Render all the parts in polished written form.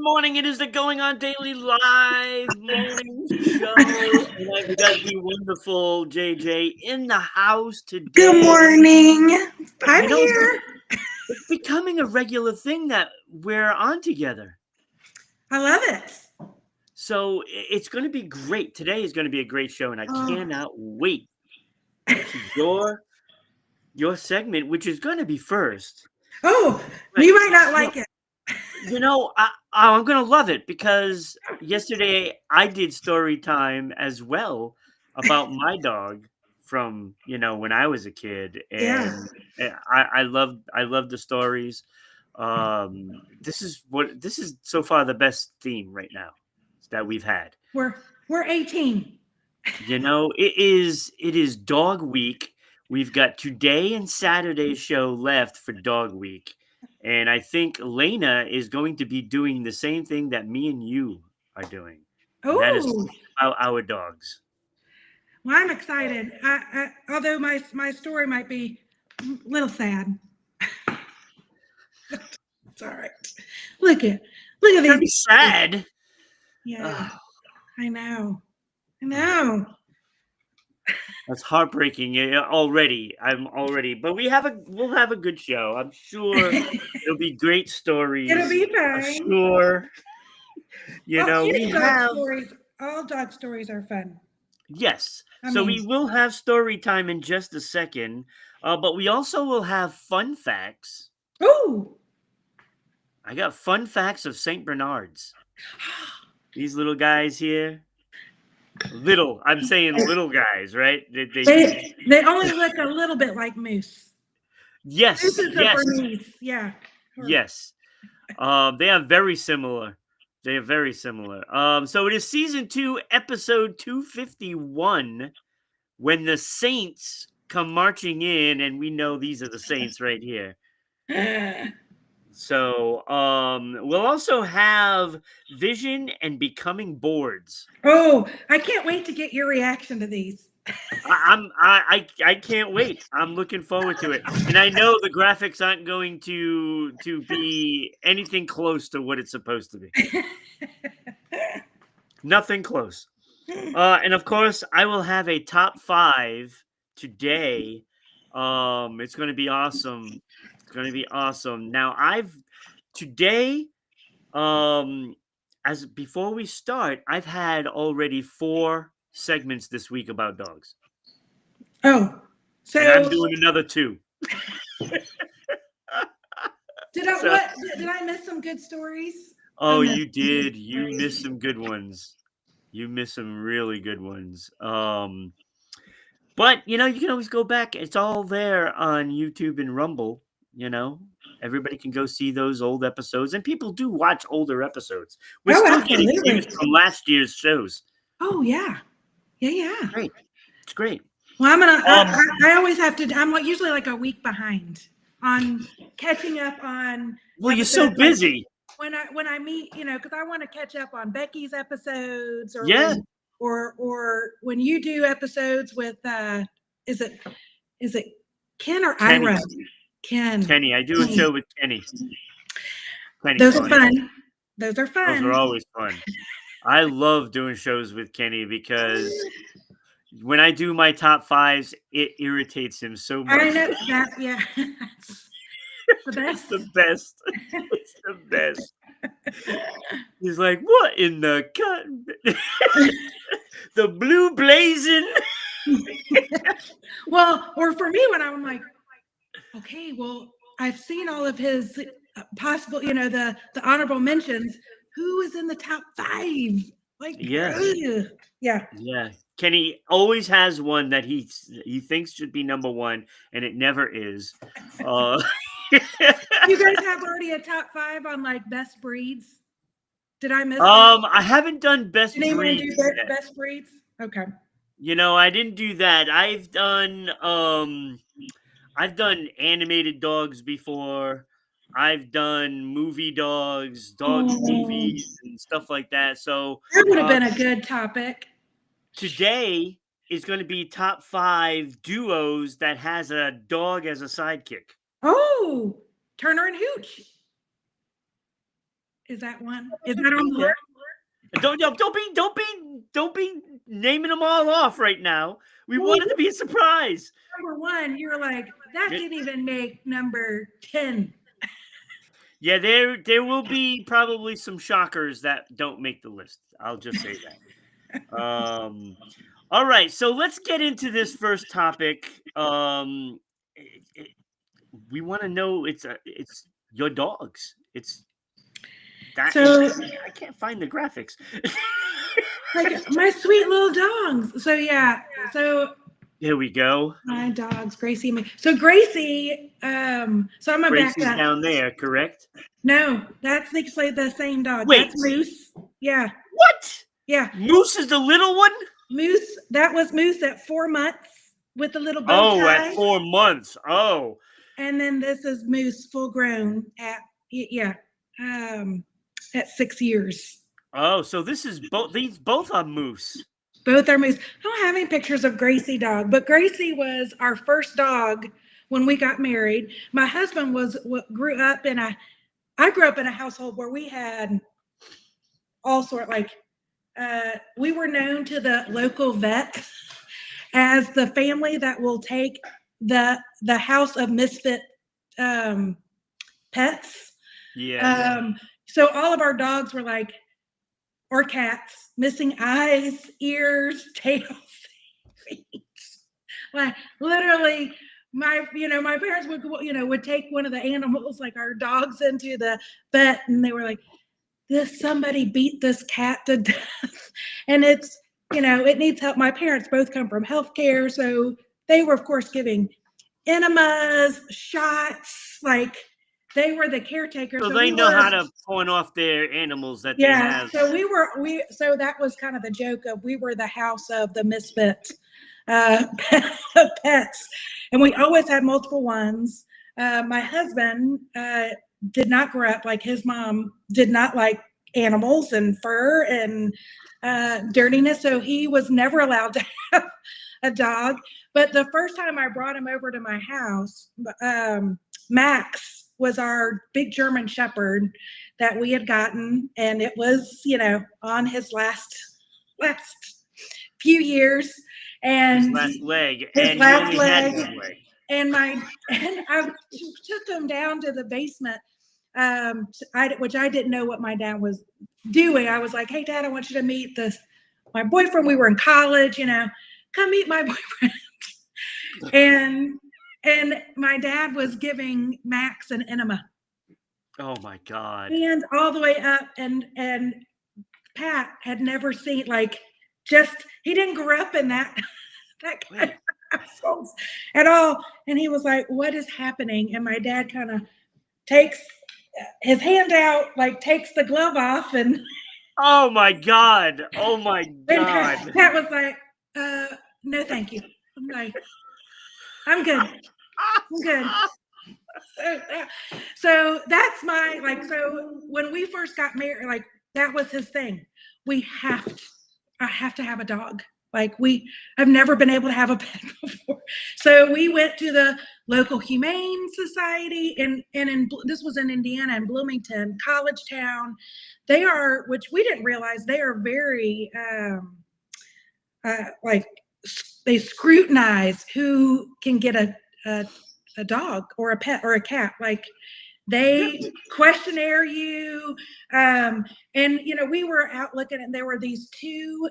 morning. It is the Going On Daily Live morning show. And I've got the wonderful JJ in the house today. Good morning. I'm here. It's becoming a regular thing that we're on together. I love it. So it's going to be great. Today is going to be a great show, and I cannot wait to your segment, which is going to be first. Oh, you might not like it. You know, I'm going to love it because yesterday I did story time as well about my dog from, when I was a kid. And I love the stories. This is so far the best theme right now that we've had. We're 18. It is Dog Week. We've got today and Saturday's show left for Dog Week. And I think Lena is going to be doing the same thing that me and you are doing. And that is our dogs. Well, I'm excited. Although my story might be a little sad. It's all right. Look at these. Be sad. Yeah, I know. That's heartbreaking already. But we'll have a good show. I'm sure it'll be great stories. It'll be fun. I'm sure. Stories. All dog stories are fun. Yes. We will have story time in just a second. But we also will have fun facts. Ooh. I got fun facts of St. Bernards. These little guys here. I'm saying little guys, right? They only look a little bit like moose. Yes. Bernese. Yeah. Yes. They are very similar. So it is season 2, episode 251, when the Saints come marching in, and we know these are the Saints right here. So we'll also have Vision and Becoming Boards. Oh, I can't wait to get your reaction to these. I can't wait. I'm looking forward to it. And I know the graphics aren't going to be anything close to what it's supposed to be. Nothing close. And of course, I will have a top 5 today. It's going to be awesome. Now, today, before we start, I've had already 4 segments this week about dogs. Oh, so and I'm doing another 2. Did I miss some good stories? Oh, you did. You missed some good ones. You missed some really good ones. But you can always go back. It's all there on YouTube and Rumble. Everybody can go see those old episodes, and people do watch older episodes. We're still getting views from last year's shows. Oh yeah. Great. It's great. Well, I always have to. I'm usually like a week behind on catching up on. Well, you're so busy. When I meet, because I want to catch up on Becky's episodes, or when you do episodes with is it Ken or Kenny. Ira? Kenny. I do a show with Kenny. Those are fun. Those are always fun. I love doing shows with Kenny because when I do my top 5s, it irritates him so much. I know that. Yeah. The best. It's the best. He's like, what in the cut? The blue blazing. Well, or for me, when I'm like, okay, well, I've seen all of his possible, the honorable mentions. Who is in the top 5? Like, yeah. Kenny always has one that he thinks should be number 1, and it never is. You guys have already a top 5 on like best breeds. Did I miss? I haven't done best breeds. Did anyone do best breeds? Okay. I didn't do that. I've done animated dogs before. I've done movie dogs, movies, and stuff like that. So that would have been a good topic. Today is going to be top 5 duos that has a dog as a sidekick. Oh, Turner and Hooch. Is that one? Is that on the list? Don't be naming them all off right now. We want it to be a surprise. Number one, you're like, that didn't even make number 10. Yeah, there will be probably some shockers that don't make the list. I'll just say that. All right, so let's get into this first topic. We want to know it's your dogs. It's that. So I can't find the graphics. like my sweet little dogs. So yeah. So here we go. my dogs, Gracie and me. So Gracie, so I'm gonna Gracie's back up. down there, correct? No, that's actually the same dog. Wait. That's Moose. Yeah. What? Yeah. Moose is the little one? Moose, that was Moose at 4 months with the little bow tie. At 4 months. Oh. And then this is Moose full grown at at 6 years. Oh, so this is these both are Moose. Both are Moose. I don't have any pictures of Gracie dog, but Gracie was our first dog when we got married. My husband grew up in a household where we had all sort, like we were known to the local vet as the family that will take the house of misfit pets. Yeah. So all of our dogs were like, or cats, missing eyes, ears, tails, feet. Like literally, my parents would take one of the animals, like our dogs, into the vet, and they were like, somebody beat this cat to death, and it's, it needs help. My parents both come from healthcare, so they were, of course, giving enemas, shots, like they were the caretakers. So they know how to pawn off their animals that they have. So so that was kind of the joke of, we were the house of the misfit pets, and we always had multiple ones. My husband did not grow up, like his mom did not like animals and fur and dirtiness, so he was never allowed to have a dog. But the first time I brought him over to my house, Max was our big German Shepherd that we had gotten, and it was, on his last few years, and his last leg, and I took him down to the basement, which I didn't know what my dad was doing. I was like, "Hey, Dad, I want you to meet my boyfriend. We were in college, come meet my boyfriend." And my dad was giving Max an enema. Oh my God. And all the way up, and Pat had never seen, he didn't grow up in that kind of household at all. And he was like, "What is happening?" And my dad kind of takes his hand out, takes the glove off, and oh my God. Oh my God. And Pat was like, "No, thank you." I'm like, "I'm good. I'm good." So that's so when we first got married, that was his thing. I have to have a dog. I've never been able to have a pet before. So we went to the local humane society, and this was in Indiana, in Bloomington, college town. They are, which we didn't realize, they are very, they scrutinize who can get a dog or a pet or a cat. They questionnaire you. And, we were out looking, and there were these two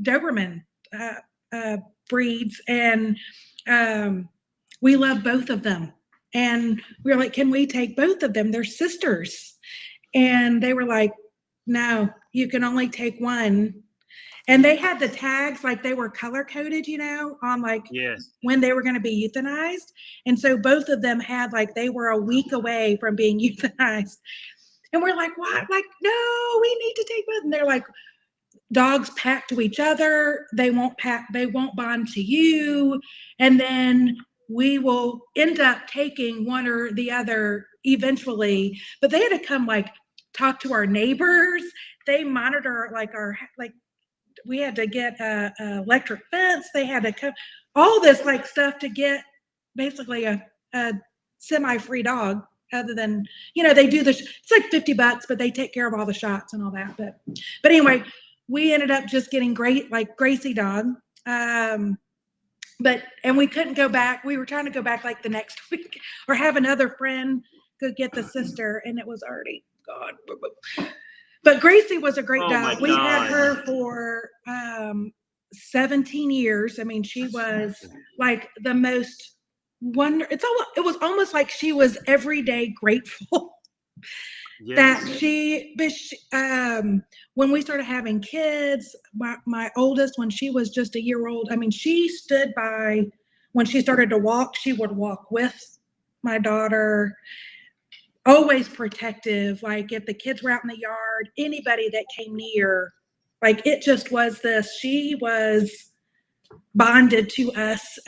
Doberman breeds, and we love both of them. And we were like, "Can we take both of them? They're sisters." And they were like, "No, you can only take one." And they had the tags, they were color coded, on when they were going to be euthanized. And so both of them had, they were a week away from being euthanized. And we're like, "What?" "No, we need to take both." And they're like, "Dogs pack to each other. They won't bond to you. And then we will end up taking one or the other eventually." But they had to come, talk to our neighbors. They monitor, we had to get a electric fence. They had to come, all this stuff to get basically a semi-free dog. other than, they do it's like $50, but they take care of all the shots and all that. But anyway, we ended up just getting great, like Gracie dog. And we couldn't go back. We were trying to go back like the next week or have another friend go get the sister, and it was already gone. But Gracie was a great dog. We had her for 17 years. I mean, she was like the most it was almost like she was every day grateful that when we started having kids, my oldest, when she was just a year old, I mean, she stood by when she started to walk. She would walk with my daughter, always protective. Like if the kids were out in the yard, anybody that came near, like it just was this. She was bonded to us,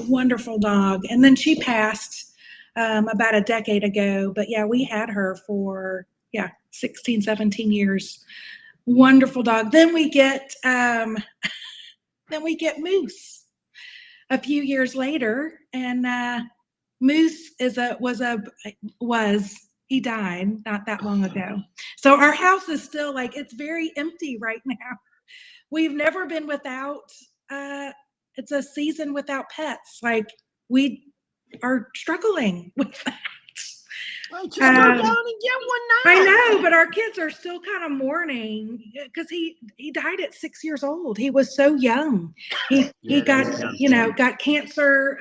wonderful dog. And then she passed about a decade ago. But yeah, we had her for 16, 17 years. Wonderful dog. Then we get Moose a few years later, and Moose he died not that long ago. So our house is still like, it's very empty right now. We've never been without it's a season without pets. Like we are struggling with that. Well, just go down and get one now. I know, but our kids are still kind of mourning because he died at 6 years old. He was so young. He got cancer.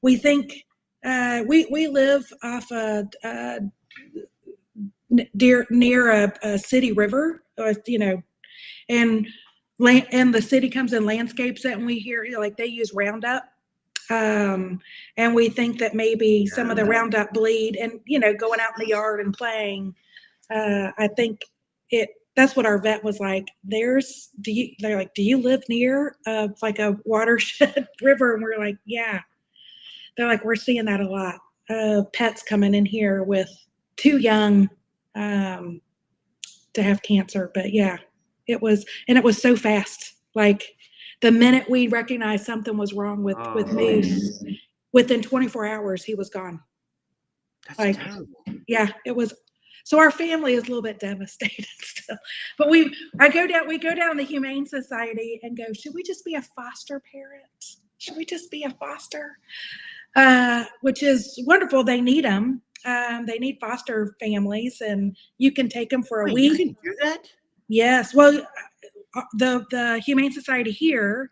We think we live off near a city river, and the city comes and landscapes it, and we hear like they use Roundup. And we think that maybe some of the Roundup bleed, and going out in the yard and playing. I think that's what our vet was like. They're like, do you live near like a watershed river? And we're like, yeah. They're like, we're seeing that a lot. Pets coming in here with too young to have cancer. But yeah, it was so fast. Like the minute we recognized something was wrong with Moose, within 24 hours, he was gone. That's terrible. Yeah, it was. So our family is a little bit devastated still. But we go down to the Humane Society and go, should we just be a foster parent? Should we just be a foster? Which is wonderful. They need them. They need foster families, and you can take them for a week. You can do that? Yes. Well, the Humane Society here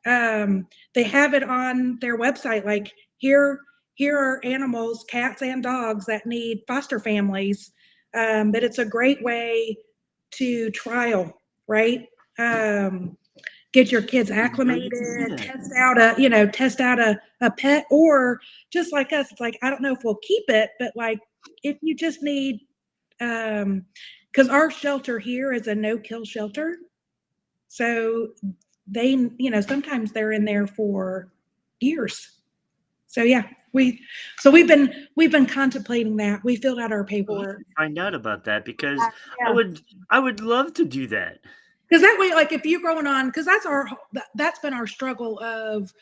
they have it on their website. Like here are animals, cats and dogs that need foster families. But it's a great way to trial, right? Get your kids acclimated, test out a pet, or just like us, it's like, I don't know if we'll keep it, but like if you just need, because our shelter here is a no-kill shelter. So they, sometimes they're in there for years. So yeah, we've been contemplating that. We filled out our paperwork. Find out about that, because I would love to do that. Because that way, like if you're growing on, because that's been our struggle of,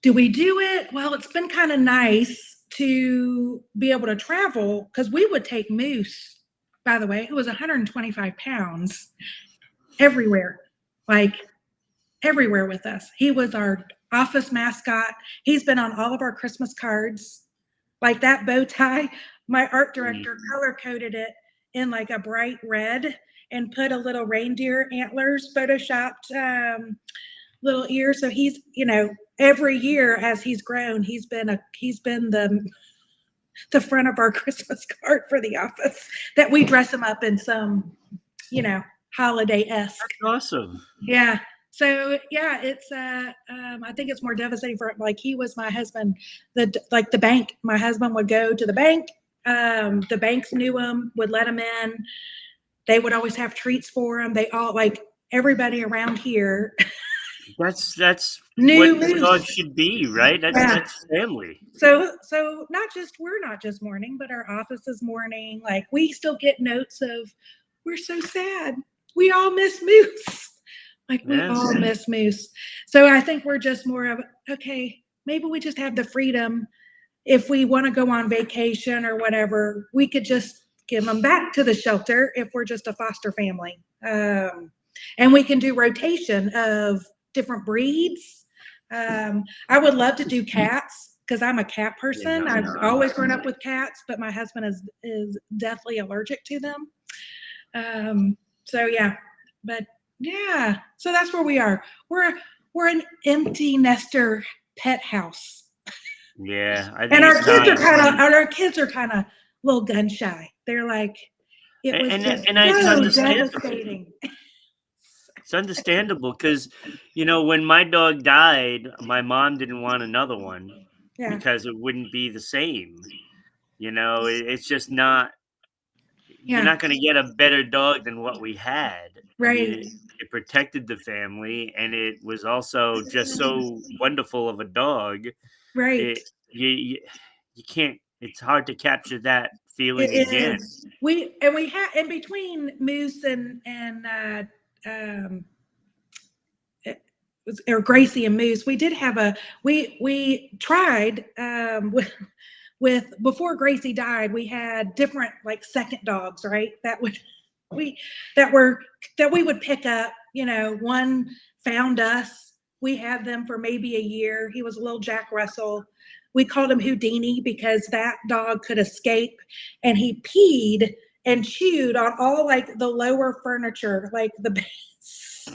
do we do it? Well, it's been kind of nice to be able to travel, because we would take Moose, by the way, who was 125 pounds, everywhere with us. He was our office mascot. He's been on all of our Christmas cards. Like that bow tie, my art director color coded it in like a bright red and put a little reindeer antlers, photoshopped little ears. So he's, every year as he's grown, he's been the front of our Christmas card for the office, that we dress him up in some, holiday-esque. That's awesome. Yeah. So yeah, it's I think it's more devastating for, like, he was my husband. The bank, my husband would go to the bank. The banks knew him, would let him in. They would always have treats for him. They all, like, everybody around here. That's what dogs should be, right? That's family. So we're not just mourning, but our office is mourning. Like, we still get notes of, we're so sad. We all miss Moose. Like, we all miss Moose. So I think we're just more of, okay, maybe we just have the freedom if we want to go on vacation or whatever, we could just give them back to the shelter if we're just a foster family. And we can do rotation of different breeds. I would love to do cats because I'm a cat person. I've always grown up with cats, but my husband is deathly allergic to them. So yeah, but yeah, so that's where we are. We're an empty nester pet house. Yeah, I And think it's time. our kids are kind of a little gun shy. They're like, it was it's so devastating. It's understandable because, when my dog died, my mom didn't want another one because it wouldn't be the same. It's just not. You're not going to get a better dog than what we had. Right. I mean, it protected the family, and it was also just so wonderful of a dog. Right. You can't. It's hard to capture that feeling It again. is. We had in between Moose and or Gracie and Moose, we did have we tried with before Gracie died, we had different like second dogs, right? That we would pick up. One found us. We had them for maybe a year. He was a little Jack Russell. We called him Houdini because that dog could escape, and he peed and chewed on all like the lower furniture, like the base.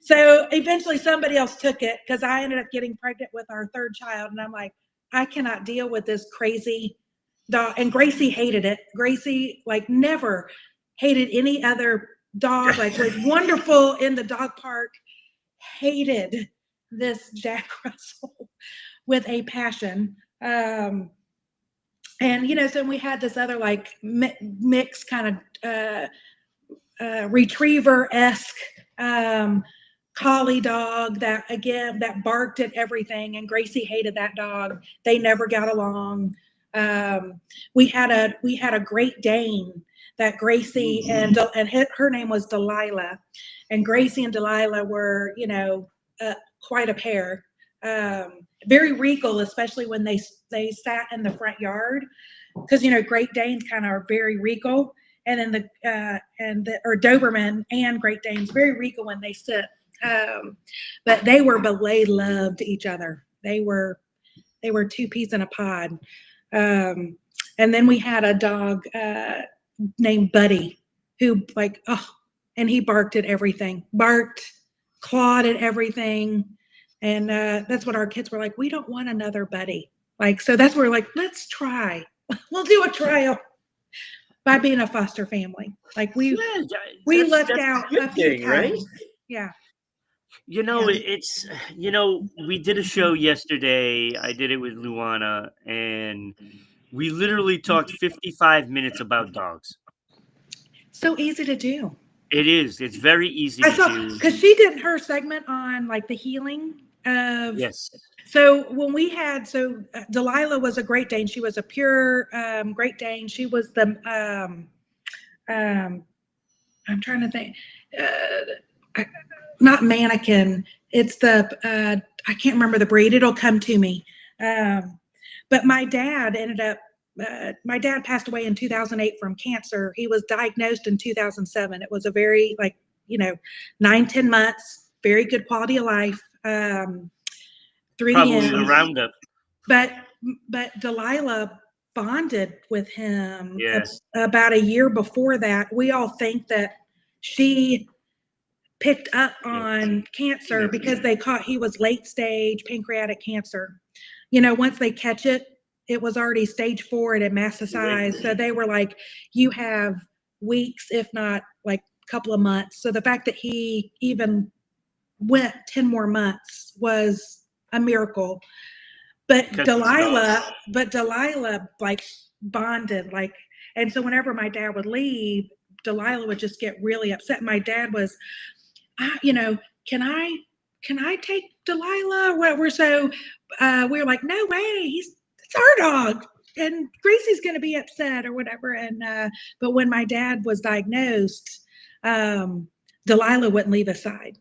So eventually somebody else took it because I ended up getting pregnant with our third child, and I'm like, I cannot deal with this crazy dog. And Gracie hated it. Gracie like never hated any other dog, like was wonderful in the dog park, hated this Jack Russell with a passion. And so we had this other like mix kind of retriever-esque collie dog that barked at everything, and Gracie hated that dog. They never got along. We had a Great Dane that Gracie and her name was Delilah, and Gracie and Delilah were quite a pair. Very regal, especially when they sat in the front yard, because Great Danes kind of are very regal, and then or Doberman and Great Danes very regal when they sit. But they loved each other. They were two peas in a pod. And then we had a dog named Buddy, who and he barked at everything, clawed at everything. And that's what our kids were like, we don't want another Buddy. So that's where we're like, let's try. We'll do a trial by being a foster family. We left out a few times. Right? Yeah. It's, we did a show yesterday. I did it with Luana, and we literally talked 55 minutes about dogs. So easy to do. It is. It's very easy to do. Because she did her segment on the healing of. Yes. So when we had, Delilah was a Great Dane. She was a pure Great Dane. She was the, I'm trying to think, not mannequin. It's the, I can't remember the breed. It'll come to me. But my dad my dad passed away in 2008 from cancer. He was diagnosed in 2007. It was a very 9-10 months, very good quality of life. Through probably the end. The Roundup. But Delilah bonded with him about a year before that. We all think that she picked up on cancer because they caught he was late stage pancreatic cancer. Once they catch it, it was already stage 4 and it metastasized. So they were like, you have weeks, if not a couple of months. So the fact that he even went 10 more months was a miracle. But Delilah bonded, and so whenever my dad would leave, Delilah would just get really upset. My dad was, can I take Delilah? We were like, no way, it's our dog, and Gracie's going to be upset or whatever. And but when my dad was diagnosed, Delilah wouldn't leave his side,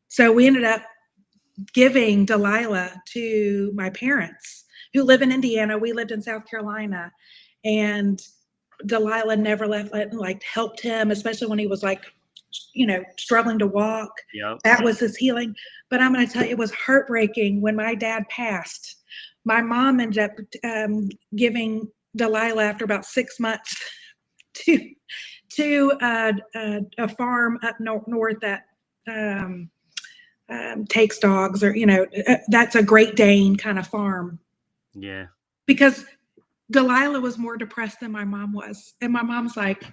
so we ended up giving Delilah to my parents who live in Indiana. We lived in South Carolina, and Delilah never left, like helped him, especially when he was like, struggling to walk. Yep. That was his healing. But I'm going to tell you, it was heartbreaking when my dad passed. My mom ended up giving Delilah, after about 6 months, to a farm up north that takes dogs, or that's a Great Dane kind of farm. Yeah. Because Delilah was more depressed than my mom was, and my mom's like,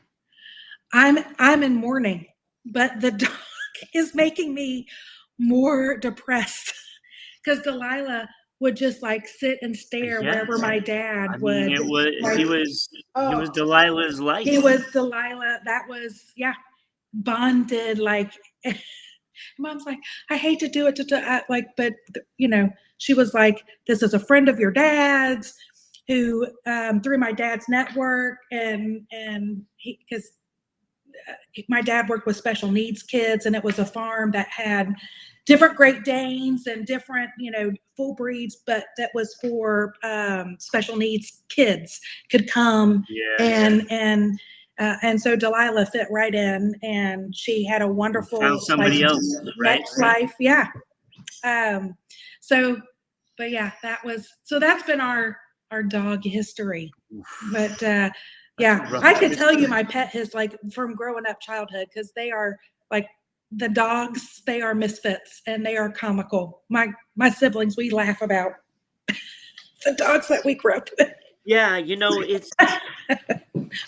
I'm in mourning, but the dog is making me more depressed, because Delilah would just like sit and stare wherever my dad would. He was Delilah's life. He was Delilah. That was, bonded. Like, Mom's like, I hate to do it but she was like, this is a friend of your dad's, who through my dad's network, and because my dad worked with special needs kids, and it was a farm that had different Great Danes and different, full breeds, but that was for special needs kids could come. And so Delilah fit right in, and she had a wonderful found somebody else, right? Next life. Yeah. But yeah, that's been our dog history. But I could tell you my pet like from growing up childhood, because they are like the dogs, they are misfits and they are comical. My siblings, we laugh about the dogs that we grew up with. Yeah,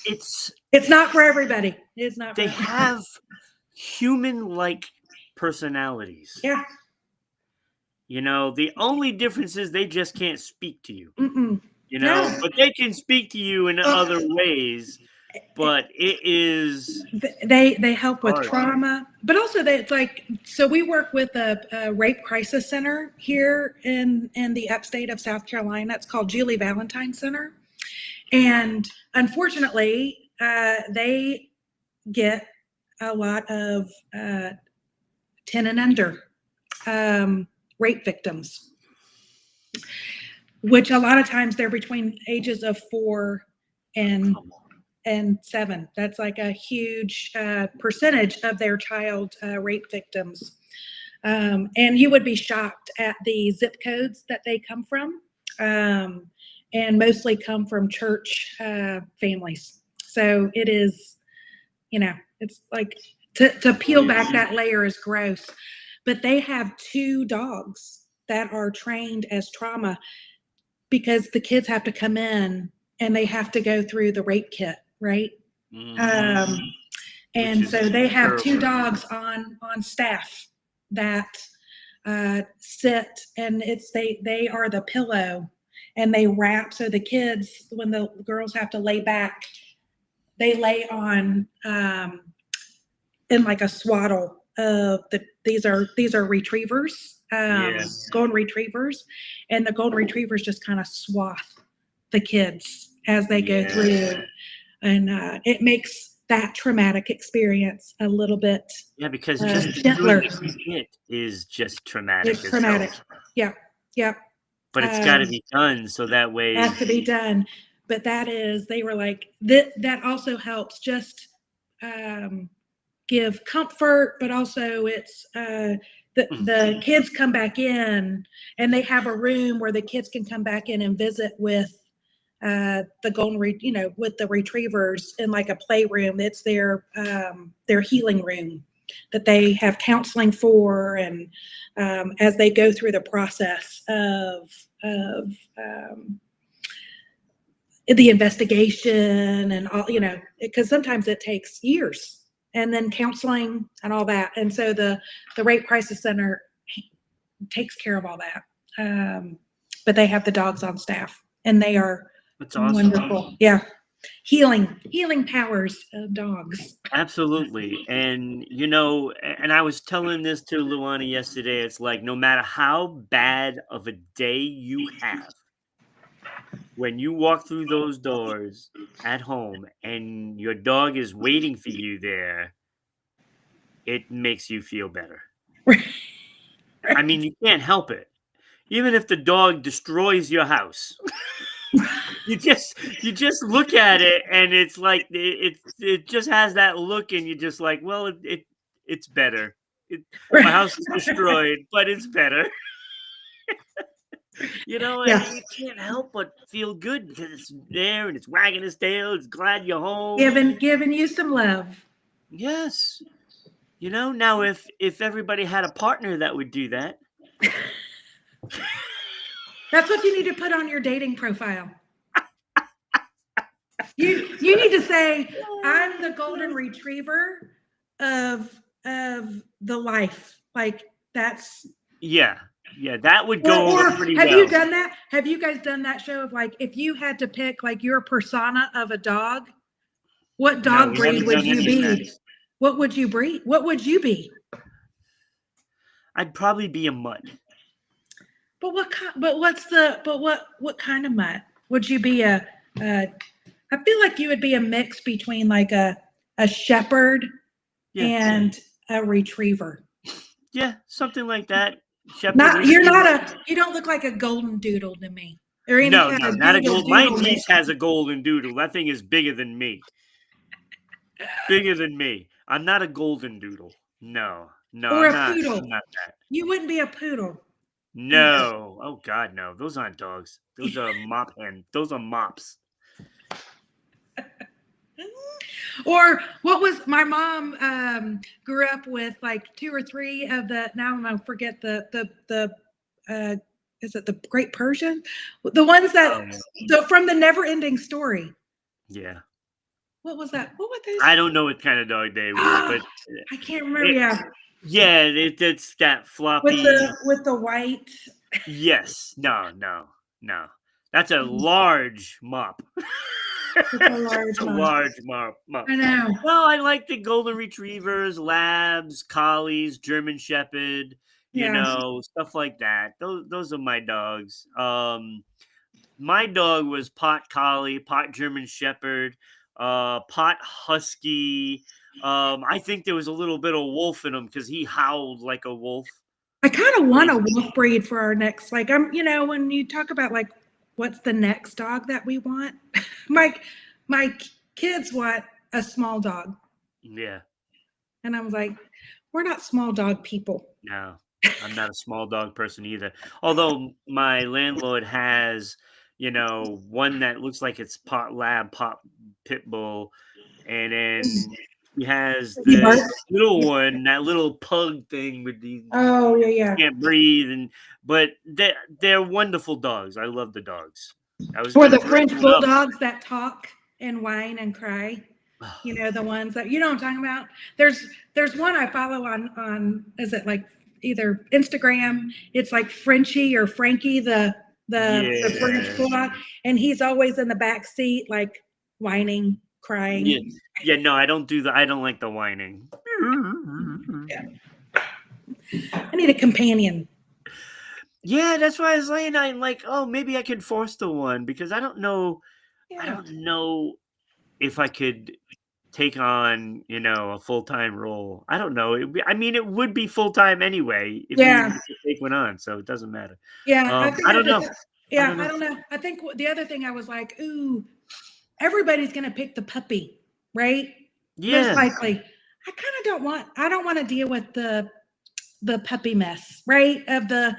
it's not for everybody. It's not. They have human-like personalities. Yeah. The only difference is they just can't speak to you. Mm-mm. But they can speak to you in other ways. But it is they help with trauma, but also it's like, so we work with a rape crisis center here in the upstate of South Carolina. It's called Julie Valentine Center, and unfortunately, they get a lot of 10 and under rape victims, which a lot of times they're between ages of 4 and 7. That's like a huge percentage of their child rape victims. And you would be shocked at the zip codes that they come from, and mostly come from church families. So it is, it's like to peel back that layer is gross. But they have 2 dogs that are trained as trauma, because the kids have to come in and they have to go through the rape kit, right? Mm-hmm. And so they have 2 dogs on staff that sit, and they are the pillow, and they wrap. So the kids, when the girls have to lay back, they lay on in like a swaddle of these are retrievers, golden retrievers, and the golden retrievers just kind of swath the kids as they go through, and it makes that traumatic experience a little bit because just gentler. It is just traumatic. It's traumatic. Yeah. But it's got to be done, so that way it has to be done. But they were like, that also helps just give comfort, but also it's the kids come back in, and they have a room where the kids can come back in and visit with the golden with the retrievers in like a playroom. It's their healing room that they have counseling for, and as they go through the process of the investigation and all, because sometimes it takes years, and then counseling and all that. And so the Rape Crisis Center takes care of all that. But they have the dogs on staff, and they are wonderful. Yeah. Healing powers of dogs. Absolutely. And, and I was telling this to Luana yesterday, it's like, no matter how bad of a day you have, when you walk through those doors at home and your dog is waiting for you there, it makes you feel better. I mean, you can't help it. even if the dog destroys your house, you just look at it and it's like it just has that look, and you're just like, well, it's better. My house is destroyed, but it's better. And Yeah. you can't help but feel good because it's there and it's wagging its tail. It's glad you're home. Giving you some love. Yes. Now if everybody had a partner that would do that. That's what you need to put on your dating profile. You need to say, I'm the golden retriever of the life. Like that's Yeah, that would go over pretty have well. you done that? Have you guys done that show of like if you had to pick like your persona of a dog, what dog breed would you be? What would you breed? What would you be? I'd probably be a mutt. But what kind of mutt? Would you be I feel like you would be a mix between like a shepherd and a retriever. Yeah, something like that. Shepherd. You don't look like a golden doodle to me. Or any No, kind of not a golden. My doodle niece has a golden doodle. That thing is bigger than me. Bigger than me. I'm not a golden doodle. No. Or I'm a poodle. I'm not that. You wouldn't be a poodle. No. Oh God, no. Those aren't dogs. Those are Those are mops. Or what was my mom grew up with like 2 or 3 of the, now I'm gonna forget the is it the Great Persian? The ones that from the Never Ending Story. Yeah. What was that? What were those? I don't know what kind of dog they were, but I can't remember. Yeah, it's that floppy with the white. Yes. No. That's a large mop. It's a large mop. I know. Well, I like the golden retrievers, labs, collies, German shepherd, stuff like that. Those are my dogs. My dog was pot collie, pot German shepherd, pot husky. I think there was a little bit of wolf in him because he howled like a wolf. I kind of want a wolf breed for our next, like, when you talk about like, what's the next dog that we want? My kids want a small dog. Yeah. And I was like, we're not small dog people. No, I'm not a small dog person either. Although my landlord has, one that looks like it's pot lab, pot pit bull. And then he has this little one, that little pug thing with the can't breathe, but they're wonderful dogs. I love the dogs. Or the French bulldogs that talk and whine and cry. The ones that what I'm talking about. There's one I follow on is it like either Instagram? It's like Frenchie or Frankie the French bulldog, and he's always in the back seat like whining, crying. Yeah, no, I don't do I don't like the whining. Yeah. I need a companion. Yeah, that's why I was laying. I'm like, oh, maybe I could foster one because I don't know. Yeah. I don't know if I could take on, a full-time role. I don't know. It would be full-time anyway if you take one on, so it doesn't matter. Yeah, I don't know. Yeah, I don't know. I think the other thing I was like, ooh, everybody's gonna pick the puppy, right? Yeah. Most likely. I don't want to deal with the puppy mess, right? Of the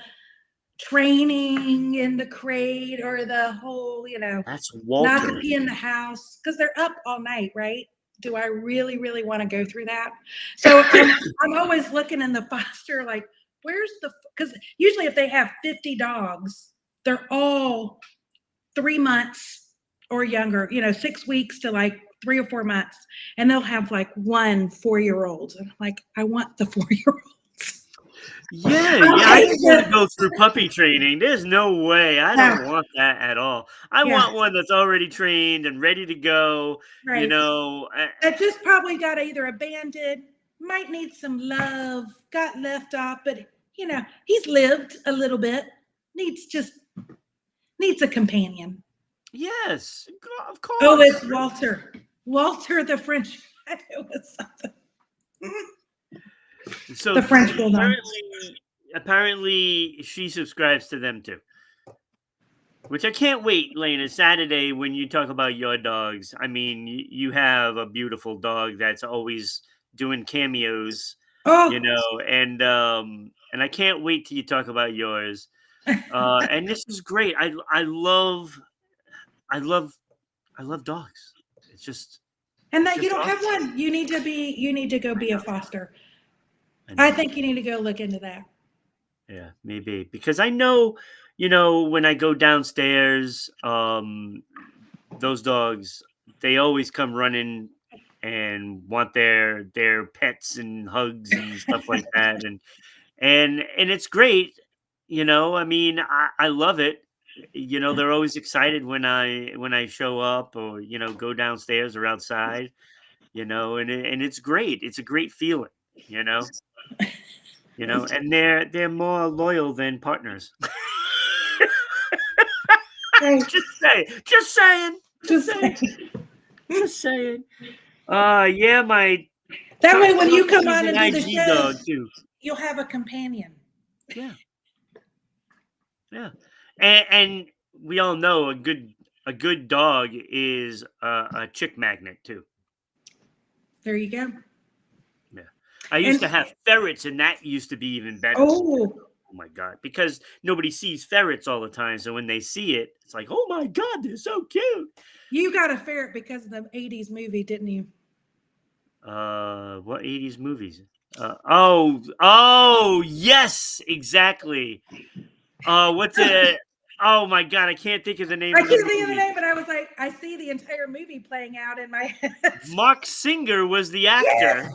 training in the crate or the whole, that's Walter. Not to be in the house because they're up all night, right? Do I really, really want to go through that? So I'm always looking in the foster, like, because usually if they have 50 dogs, they're all 3 months or younger, 6 weeks to like 3 or 4 months. And they'll have like 1 4-year-old. And I'm like, I want the 4-year-old. Yeah, I just want to go through puppy training. There's no way. I don't want that at all. I want one that's already trained and ready to go. Right. That just probably got either abandoned, might need some love, got left off, but he's lived a little bit. Needs a companion. Yes, of course. Oh, it's Walter. Walter the French. I knew it was something. So the French bulldog. apparently she subscribes to them too. Which I can't wait, Lena, Saturday when you talk about your dogs. I mean, you have a beautiful dog that's always doing cameos, Oh, and I can't wait till you talk about yours. And this is great. I love I love dogs. It's just and it's that you just don't have awesome. one. You need to go I be a know. foster. I I know. think you need to go look into that. Yeah, maybe because I know, when I go downstairs, those dogs, they always come running and want their pets and hugs and stuff like that, and it's great. I mean, I love it. They're always excited when I show up or go downstairs or outside. And it's great. It's a great feeling. You know, and they're more loyal than partners. Right. Just saying, just Just saying, just saying. Yeah, my that way, top when dog, you come she's on an and do the IG dog shows, too. you'll have a companion. Yeah, yeah, and we all know a good dog is a chick magnet too. There you go. Yeah, I used And to have ferrets, and that used to be even better. oh, Oh my god, because nobody sees ferrets all the time, so when they see it, it's like, oh my god, they're so cute. you got a ferret because of the '80s movie, didn't you? What 80s movies? Oh, yes, exactly. What's it? Oh my god, I can't think of the name I of the can't think of the movie. name, but I was like, I see the entire movie playing out in my head. Mark Singer was the Yes, actor.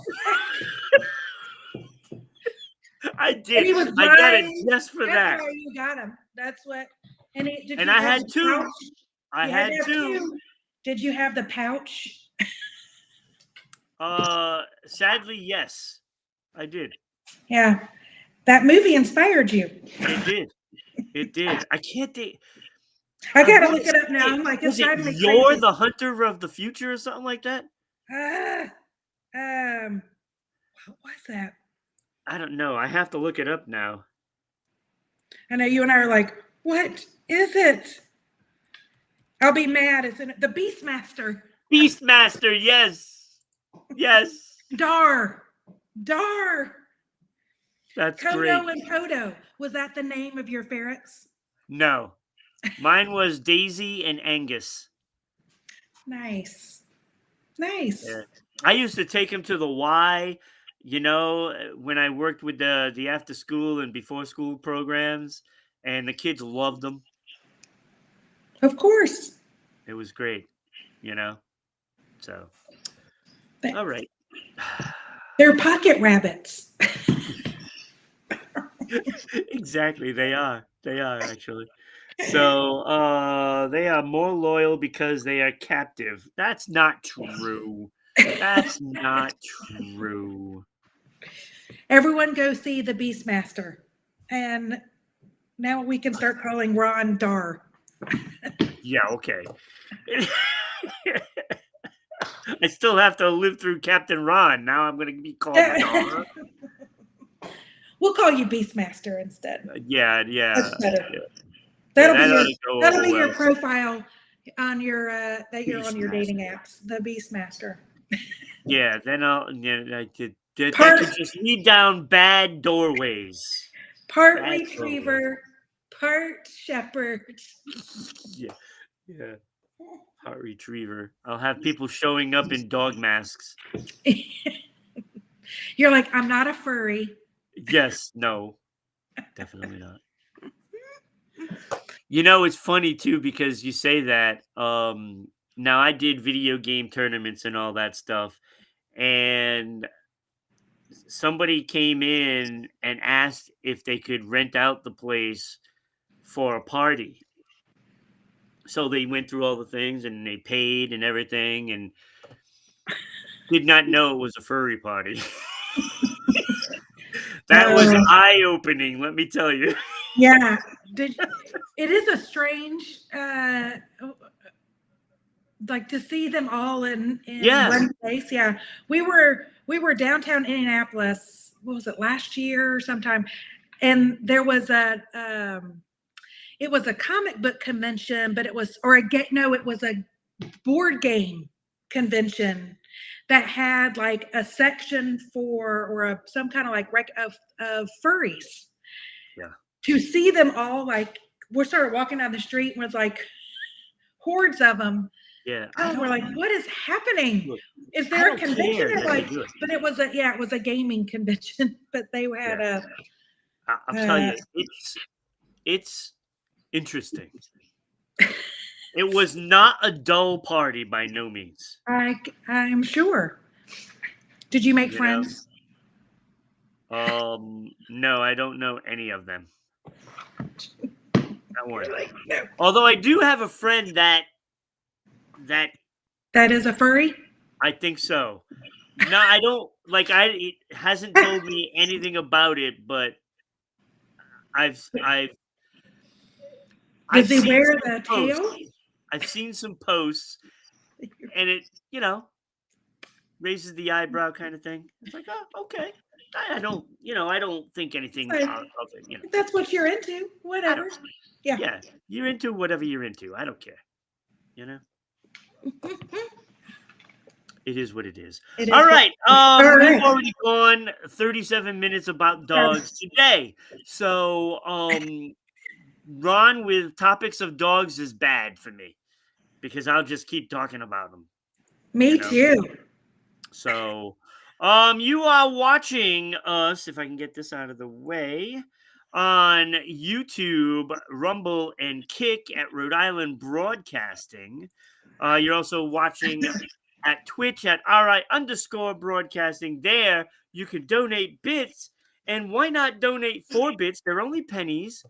I and did. he was I got it blind. just for That's that. why you got him. That's what. And did And you I have had the pouch? two. I You had to had have two. two. Did you have the pouch? Sadly, yes, I did. Yeah, that movie inspired you. It did. It did. I can't think. I I gotta want look to it up now. say, I'm like, it's was it driving me You're crazy. the Hunter of the Future or something like that? Ah, um, what was that? I don't know. I have to look it up now. I know you and I are like, what is it? I'll be mad. It's in the Beastmaster. Beastmaster, yes. Yes. Dar. Dar. That's great. Kodo and Kodo. Was that the name of your ferrets? No. Mine was Daisy and Angus. Nice. Nice. Yeah. I used to take him to the Y, when I worked with the after school and before school programs, and the kids loved them. Of course. It was great, you know. So, They- all right. They're pocket rabbits. Exactly, they are. They are actually. So, they are more loyal because they are captive. That's not true. That's not true. Everyone go see the Beastmaster. And now we can start calling Ron Dar. Yeah, okay. I still have to live through Captain Ron. Now I'm going to be called Dar. We'll call you Beastmaster instead. Yeah. That's better. Yeah. That'll that be ought your to go that'll over be your well. profile on your that you're on your dating Beastmaster. apps. The Beastmaster. Yeah, then I could. They Part could just lead down bad doorways. part Bad doorways. retriever, part shepherd. Yeah. Heart retriever. I'll have people showing up in dog masks. You're like, I'm not a furry. Yes, no, definitely not. It's funny too because you say that. Now I did video game tournaments and all that stuff, and somebody came in and asked if they could rent out the place for a party. So they went through all the things and they paid and everything, and did not know it was a furry party. That was eye-opening, let me tell you. Yeah. It is a strange like to see them all in one place. Yeah. We were downtown Indianapolis, what was it, last year or sometime? and there was it was a comic book convention, but it was, it was a board game convention that had like a section for, or some kind of like of furries. Yeah. To see them all, like, we started walking down the street and was like hordes of them. Yeah. Oh, we're like, what is happening? Look, is there a convention? Like, but it was a gaming convention, but they had I'll tell you, it's interesting. It was not a dull party by no means. I'm sure. Did you make friends? No, I don't know any of them. Not one. No. Although I do have a friend that is a furry. I think so. No, I don't like. It hasn't told me anything about it, but I've Does he wear the tail? I've seen some posts, and it, raises the eyebrow kind of thing. It's like, oh, okay. I don't think anything of it. That's what you're into. Whatever. Yeah, you're into whatever you're into. I don't care. It is what it is. All right. We've already gone 37 minutes about dogs today. So, Ron with topics of dogs is bad for me because I'll just keep talking about them. Me too. So, you are watching us, if I can get this out of the way, on YouTube, Rumble, and Kick at Rhode Island Broadcasting. You're also watching at Twitch at RI_broadcasting. There, you can donate bits. And why not donate 4 bits? They're only pennies.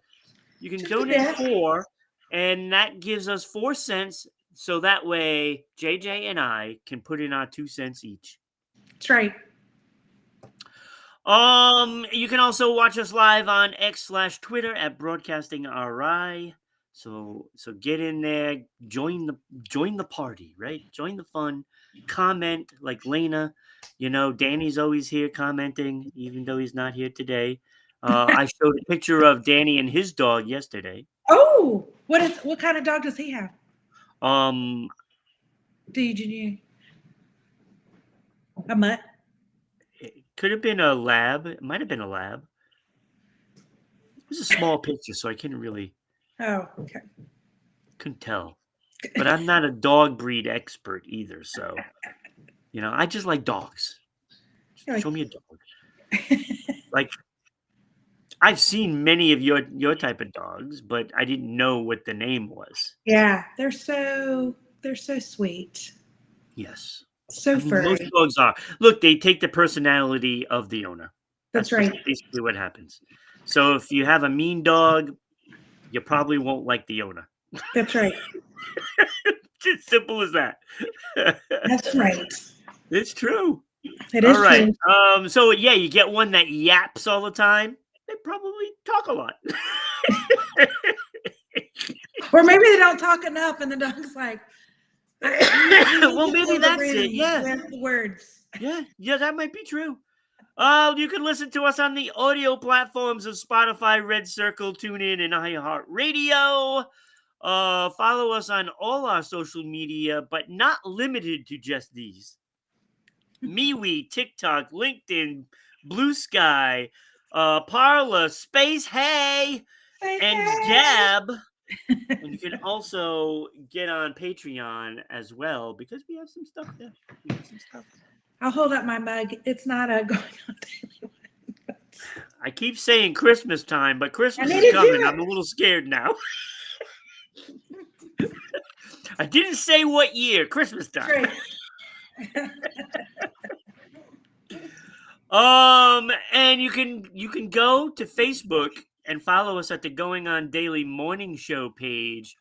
You can donate 4, and that gives us 4 cents. So that way, JJ and I can put in our 2 cents each. That's right. You can also watch us live on X/Twitter at Broadcasting RI. So get in there, join the party, right? Join the fun. Comment like Lena. Danny's always here commenting, even though he's not here today. I showed a picture of Danny and his dog yesterday. Oh, what kind of dog does he have? Did you a mutt? It could have been a lab. It might have been a lab. It was a small picture, so I couldn't really. Oh, okay. Couldn't tell. But I'm not a dog breed expert either, so I just like dogs. Show me a dog. Like, I've seen many of your type of dogs, but I didn't know what the name was. Yeah, they're so sweet. Yes. So furry. Most dogs are. Look, they take the personality of the owner. That's right. Basically what happens. So if you have a mean dog, you probably won't like the owner. That's right. It's as simple as that. That's right. It's true. It is all right. true. So yeah, you get one that yaps all the time. They probably talk a lot. Or maybe they don't talk enough, and the dog's like, well, maybe that's it. Yeah. With the words. Yeah, that might be true. You can listen to us on the audio platforms of Spotify, Red Circle, TuneIn, and iHeartRadio. Follow us on all our social media, but not limited to just these. MeWe, TikTok, LinkedIn, Blue Sky, Parler, Space and Gab. And you can also get on Patreon as well because we have some stuff there. I'll hold up my mug. It's not a going on daily one. I keep saying Christmas time, but Christmas is coming. I'm a little scared now. I didn't say what year. Christmas time. And you can go to Facebook and follow us at the Going On Daily Morning Show page.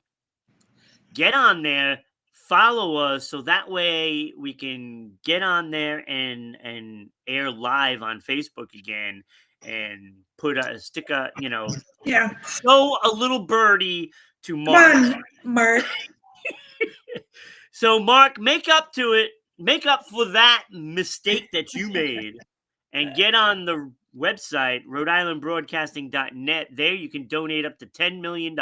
Get on there, follow us, so that way we can get on there and air live on Facebook again and put a sticker, show a little birdie to Mark. Come on, Mark. So Mark, make up for that mistake that you made and get on website, RhodeIslandBroadcasting.net. There you can donate up to $10 million.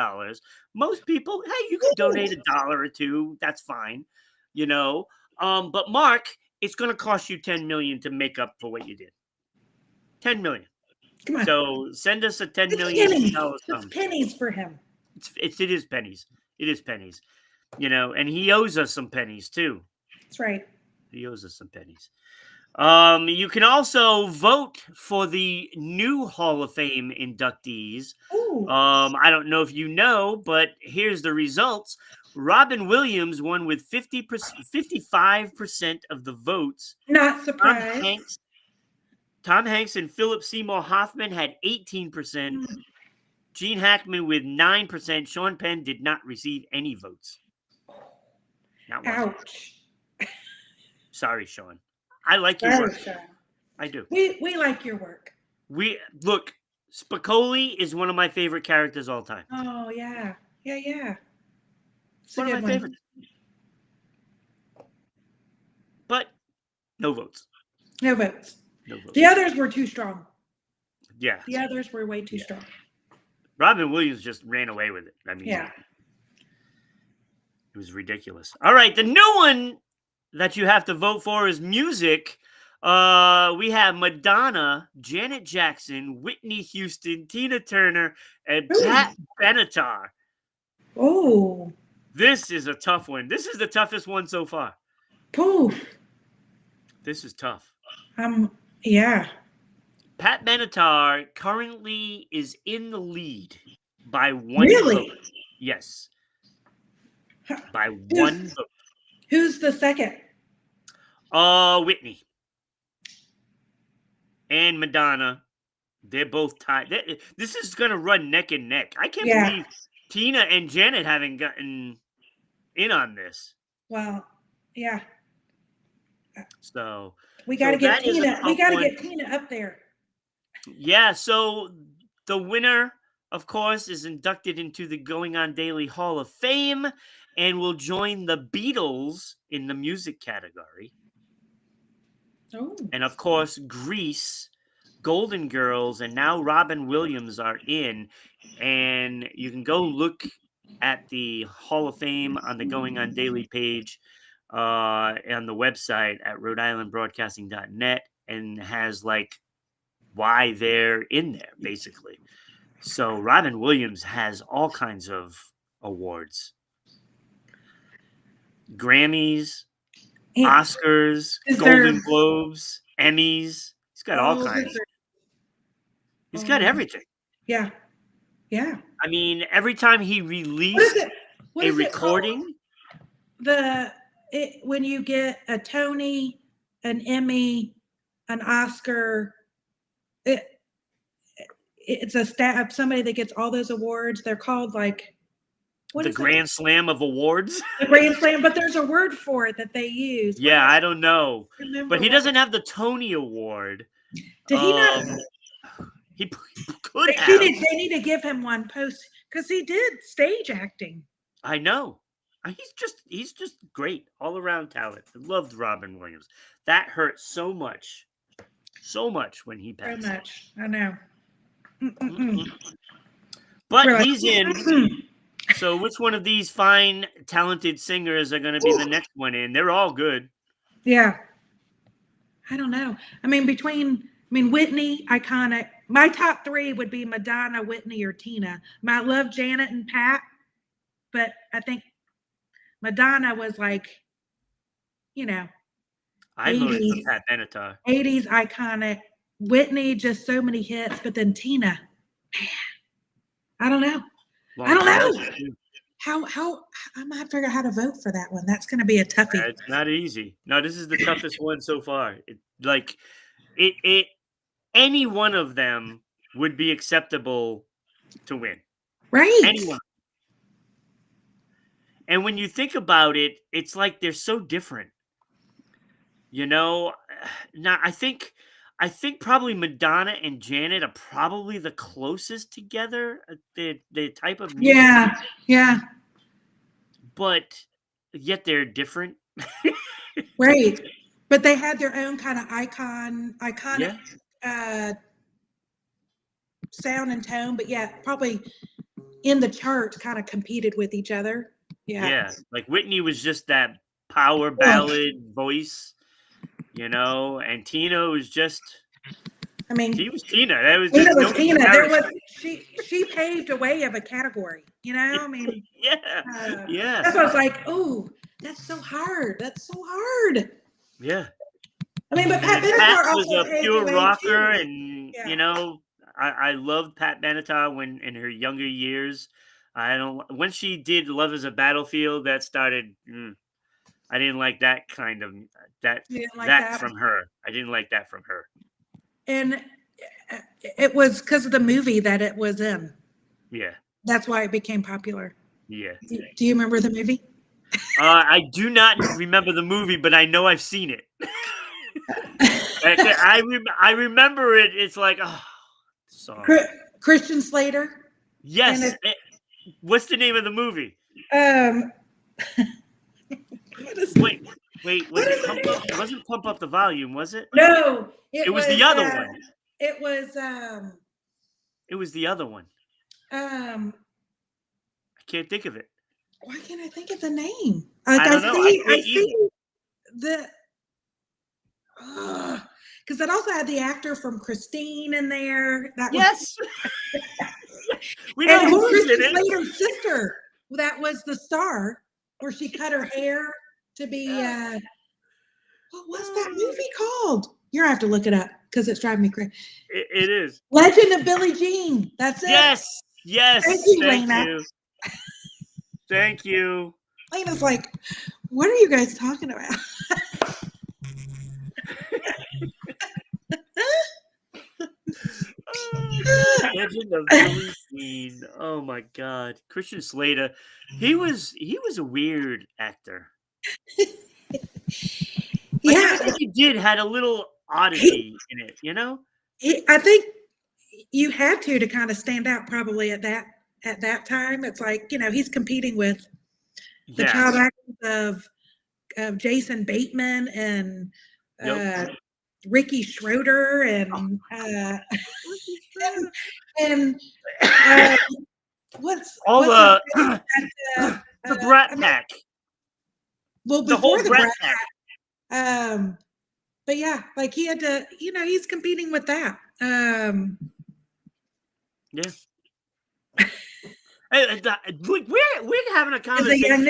Most people, hey, you can donate $1 or $2. That's fine, you know. But Mark, it's going to cost you $10 million to make up for what you did. $10 million. Come on. So send us a $10 It's million pennies. sum. It's pennies for him. It is pennies. It is pennies. You know, and he owes us some pennies too. That's right. He owes us some pennies. You can also vote for the new Hall of Fame inductees. Ooh. I don't know if you know, but here's the results. Robin Williams won with 55% of the votes. Not surprised. Tom Hanks and Philip Seymour Hoffman had 18%. Gene Hackman with 9%. Sean Penn did not receive any votes. Not one. Ouch. Sorry, Sean. I like your work. Sean. I do. We like your work. Look, Spicoli is one of my favorite characters all time. Oh, yeah. Yeah. It's one of my favorites. But no votes. No votes. The others were too strong. Yeah. The others were way too strong. Robin Williams just ran away with it. I mean, yeah. It was ridiculous. All right, the new one that you have to vote for is music. We have Madonna, Janet Jackson, Whitney Houston, Tina Turner, and Pat Benatar. Oh. This is a tough one. This is the toughest one so far. Poof. This is tough. Yeah. Pat Benatar currently is in the lead by one vote. Yes. By one vote. Who's the second? Whitney. And Madonna. They're both tied. This is going to run neck and neck. I can't believe Tina and Janet haven't gotten in on this. Well, yeah. So we got to get Tina. We got to get Tina up there. Yeah. So the winner, of course, is inducted into the Going On Daily Hall of Fame and will join the Beatles in the music category. Oh. And of course, Grease, Golden Girls, and now Robin Williams are in. And you can go look at the Hall of Fame on the Going On Daily page on the website at RhodeIslandBroadcasting.net, and has like why they're in there, basically. So Robin Williams has all kinds of awards. Grammys, Oscars, Golden Globes, Emmys. He's got all kinds. He's got everything. Yeah. Yeah. I mean, every time he released a recording. When you get a Tony, an Emmy, an Oscar, it's a staff of somebody that gets all those awards. They're called like the Grand Slam of awards. The Grand Slam, but there's a word for it that they use. Yeah, I don't know. But he doesn't have the Tony Award. Did he not? He could have. They need to give him one post because he did stage acting. I know. He's just great all around talent. I loved Robin Williams. That hurt so much when he passed. So much. I know. But he's in. So which one of these fine, talented singers are going to be the next one in? They're all good. Yeah. I don't know. I mean, Whitney, iconic. My top three would be Madonna, Whitney, or Tina. I love Janet and Pat, but I think Madonna was like, I voted for Pat Benatar. 80s iconic. Whitney, just so many hits, but then Tina, man, I don't know. How I'm gonna have to figure out how to vote for that one. That's gonna be a toughie. It's not easy. No, this is the toughest one so far. Any one of them would be acceptable to win. Right. Anyone. And when you think about it, it's like they're so different. Now I think probably Madonna and Janet are probably the closest together. The type of music. Yeah. But yet they're different. Right. But they had their own kind of iconic sound and tone, but yeah, probably in the charts kind of competed with each other. Yeah, like Whitney was just that power ballad voice, and Tina was just. I mean, She was Tina. That was Tina just was no Tina. There was comparison. she paved a way of a category. I mean, yeah. That's what I was like. Oh, that's so hard. That's so hard. Yeah. I mean, but Pat Pat Benatar was also a paved pure the way rocker, too. and Yeah. I loved Pat Benatar when in her younger years. When she did "Love Is a Battlefield," that started. I didn't like that kind of that You didn't like that that. from her. I didn't like that from her. And it was because of the movie that it was in. Yeah. That's why it became popular. Yeah. Do you remember the movie? I do not remember the movie, but I know I've seen it. I remember it. It's like, song. Christian Slater. Yes. What's the name of the movie? Wait. Wasn't Pump Up the Volume, was it? No. It was the other one. It was It was the other one. I can't think of it. Why can't I think of the name? I don't know. I see the because it also had the actor from Christine in there. Yes. We know who's in it. Slater's sister. That was the star, where she cut her hair to be. What was that movie called? You're gonna have to look it up because it's driving me crazy. It is Legend of Billie Jean. That's it. Yes. Thank you, Lena. Thank you. Lena's like, what are you guys talking about? Legend of Billie Jean. Oh my God, Christian Slater. He was a weird actor. Everything he had a little oddity in it. I think you had to kind of stand out probably at that time. It's like, he's competing with the child actors of Jason Bateman and Ricky Schroeder and what's the Brat Pack. Well, before the Brat Pack. But yeah, like he had to, he's competing with that. Yeah. We're having a conversation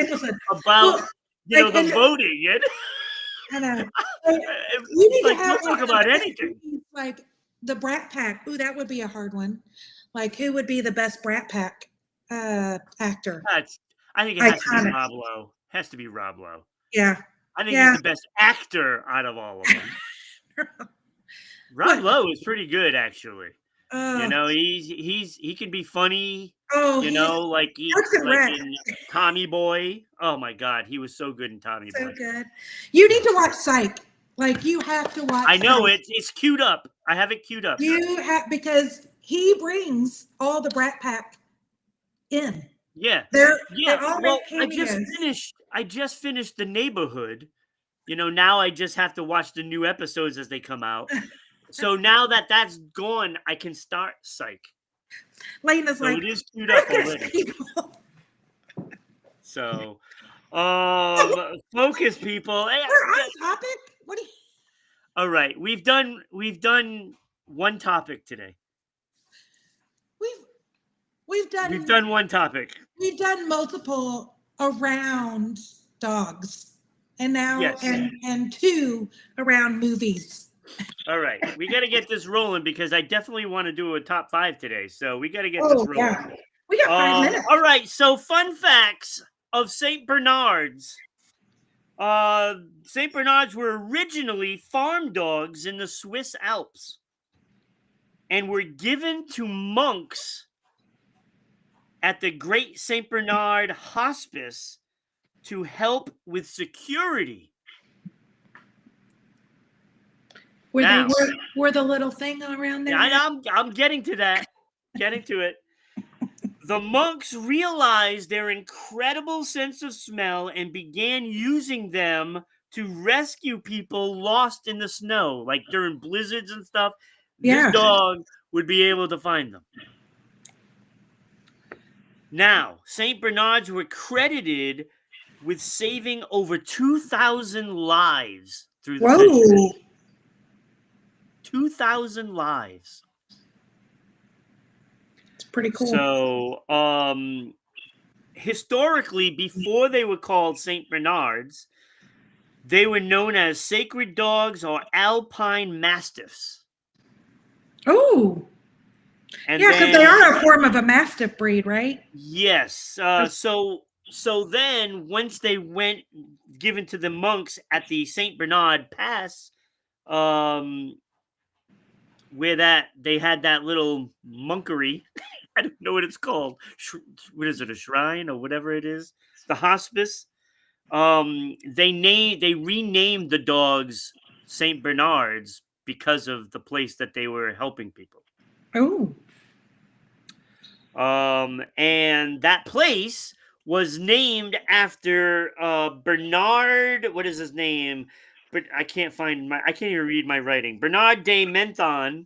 about the voting. I know. We need to talk about anything. Like the Brat Pack. Ooh, that would be a hard one. Like, who would be the best Brat Pack actor? I think it has to be Rob Lowe. Has to be Rob Lowe. Yeah. I think he's the best actor out of all of them. Rob Lowe is pretty good, actually. He can be funny. Like in Tommy Boy. Oh my God, he was so good in Tommy Boy. So good. You need to watch Psych. Like, you have to watch. I know it's queued up. I have it queued up. You have, because he brings all the Brat Pack in. Yeah. They're well, I just finished The Neighborhood. Now I just have to watch the new episodes as they come out. So now that's gone, I can start Psych. Lena's like, it is queued up already. So, focus, people. We're on topic. What do you? All right, we've done one topic today. We've done one topic. We've done multiple around dogs, and now and two around movies. All right, we got to get this rolling because I definitely want to do a top 5 today. So we got to get this rolling. Yeah. We got 5 minutes. All right, so fun facts of St. Bernards. St. Bernards were originally farm dogs in the Swiss Alps and were given to monks at the Great St. Bernard Hospice to help with security. Were the little thing around there? Yeah, I'm getting to that. Getting to it. The monks realized their incredible sense of smell and began using them to rescue people lost in the snow, like during blizzards and stuff. Yeah. This dog would be able to find them. Now, St. Bernards were credited with saving over 2,000 lives through the century. 2,000 lives. It's pretty cool. So, historically, before they were called St. Bernards, they were known as sacred dogs or alpine mastiffs. Oh. Yeah, because they are a form of a mastiff breed, right? Yes. So then, once they went given to the monks at the Saint Bernard Pass, where they had that little monkery. I don't know what it's called. What is it? A shrine or whatever it is? The hospice. They renamed the dogs Saint Bernards because of the place that they were helping people. Oh. And that place was named after Bernard. What is his name? But I can't even read my writing. Bernard de Menthon,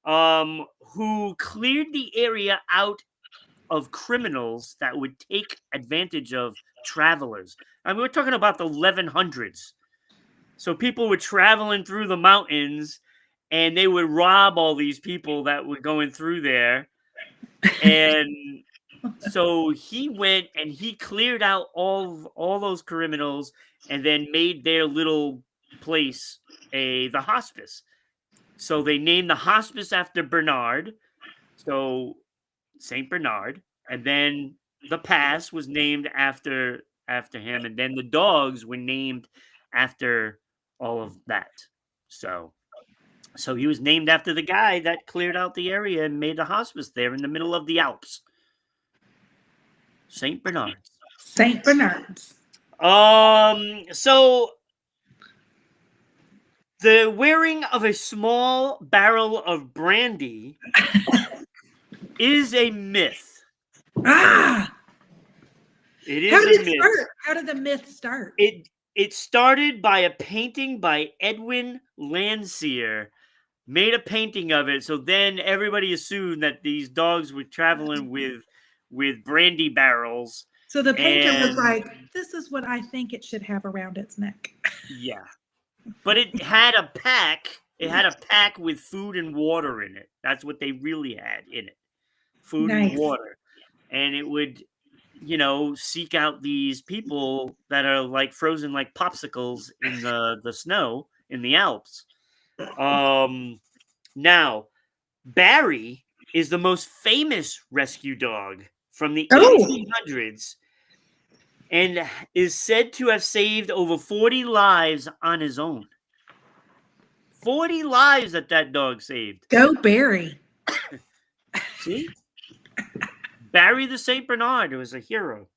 who cleared the area out of criminals that would take advantage of travelers. I mean, we're talking about the 1100s. So people were traveling through the mountains, and they would rob all these people that were going through there. And so he went and he cleared out all those criminals, and then made their little place the hospice. So they named the hospice after Bernard, so Saint Bernard, and then the pass was named after him, and then the dogs were named after all of that. So he was named after the guy that cleared out the area and made the hospice there in the middle of the Alps. Saint Bernards. Saint Bernards. So the wearing of a small barrel of brandy is a myth. Ah! It is a myth. Start? How did the myth start? It started by a painting by Edwin Landseer. Made a painting of it, so then everybody assumed that these dogs were traveling with brandy barrels. So the painter was like, "This is what I think it should have around its neck." Yeah, but it had a pack. It had a pack with food and water in it. That's what they really had in it, food and water, and it would, seek out these people that are like frozen like popsicles in the snow in the Alps. Now, Barry is the most famous rescue dog from the 1800s and is said to have saved over 40 lives on his own. 40 lives that dog saved. Go Barry. See? Barry the St. Bernard was a hero.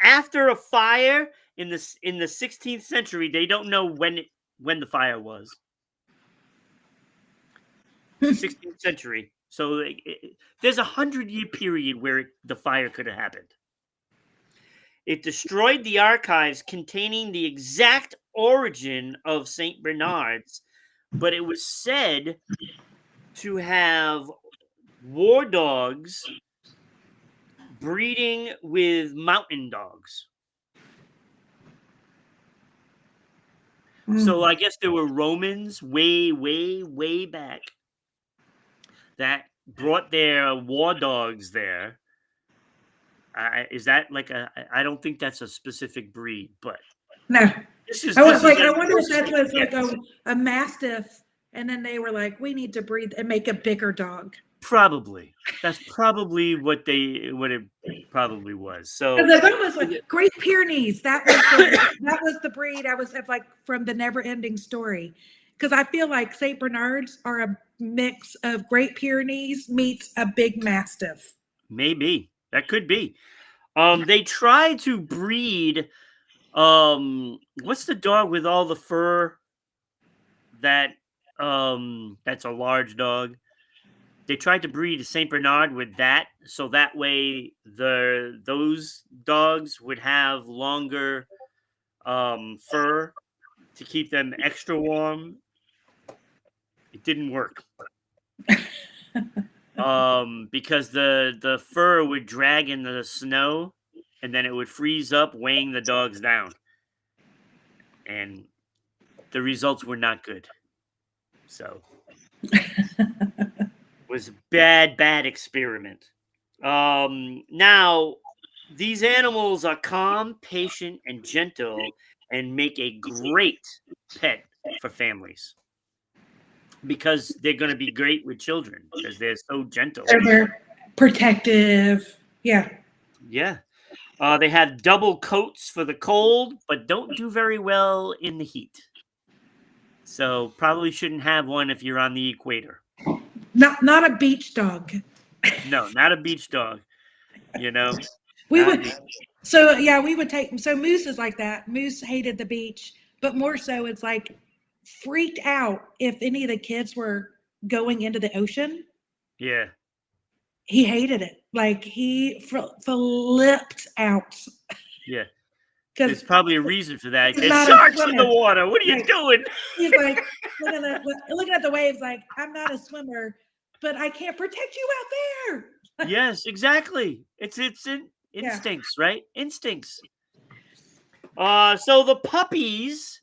After a fire in the 16th century, they don't know when the fire was. 16th century. So there's a 100-year period where the fire could have happened. It destroyed the archives containing the exact origin of St. Bernards, but it was said to have war dogs breeding with mountain dogs. So I guess there were Romans way, way, way back that brought their war dogs there. Is that like I don't think that's a specific breed, but no. I wonder if that was like a mastiff, and then they were like, we need to breed and make a bigger dog. Probably. That's probably what it probably was. So it's almost like Great Pyrenees. That was the breed I was like from the Never Ending Story. Because I feel like St. Bernards are a mix of Great Pyrenees meets a big mastiff. Maybe. That could be. They tried to breed what's the dog with all the fur that's a large dog? They tried to breed a St. Bernard with that, so that way those dogs would have longer fur to keep them extra warm. It didn't work. Because the fur would drag in the snow, and then it would freeze up, weighing the dogs down, and the results were not good. So it was a bad experiment. Now these animals are calm, patient, and gentle, and make a great pet for families because they're going to be great with children because they're so gentle. They're protective. Yeah. Yeah. They have double coats for the cold, but don't do very well in the heat. So probably shouldn't have one if you're on the equator. Not a beach dog. No, not a beach dog. You know, we would take. So Moose is like that. Moose hated the beach, but more so, it's like freaked out if any of the kids were going into the ocean. Yeah. He hated it. Like he flipped out. Yeah. There's probably a reason for that. There's not sharks in the water. What are you doing? He's like looking at the waves like, I'm not a swimmer, but I can't protect you out there. Yes, exactly. It's instincts, right? Instincts. So the puppies,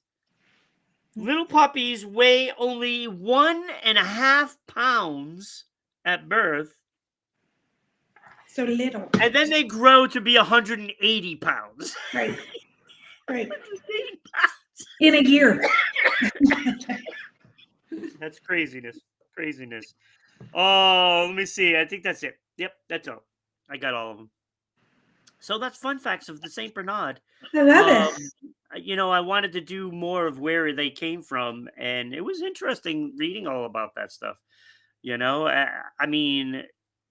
little puppies, weigh only 1.5 pounds at birth. So little. And then they grow to be 180 pounds. Right. Right. 180 pounds. In a year. That's craziness. Craziness. Oh, let me see. I think that's it. Yep, that's all. I got all of them. So that's fun facts of the St. Bernard. I love it. You know, I wanted to do more of where they came from, and it was interesting reading all about that stuff. You know, I mean,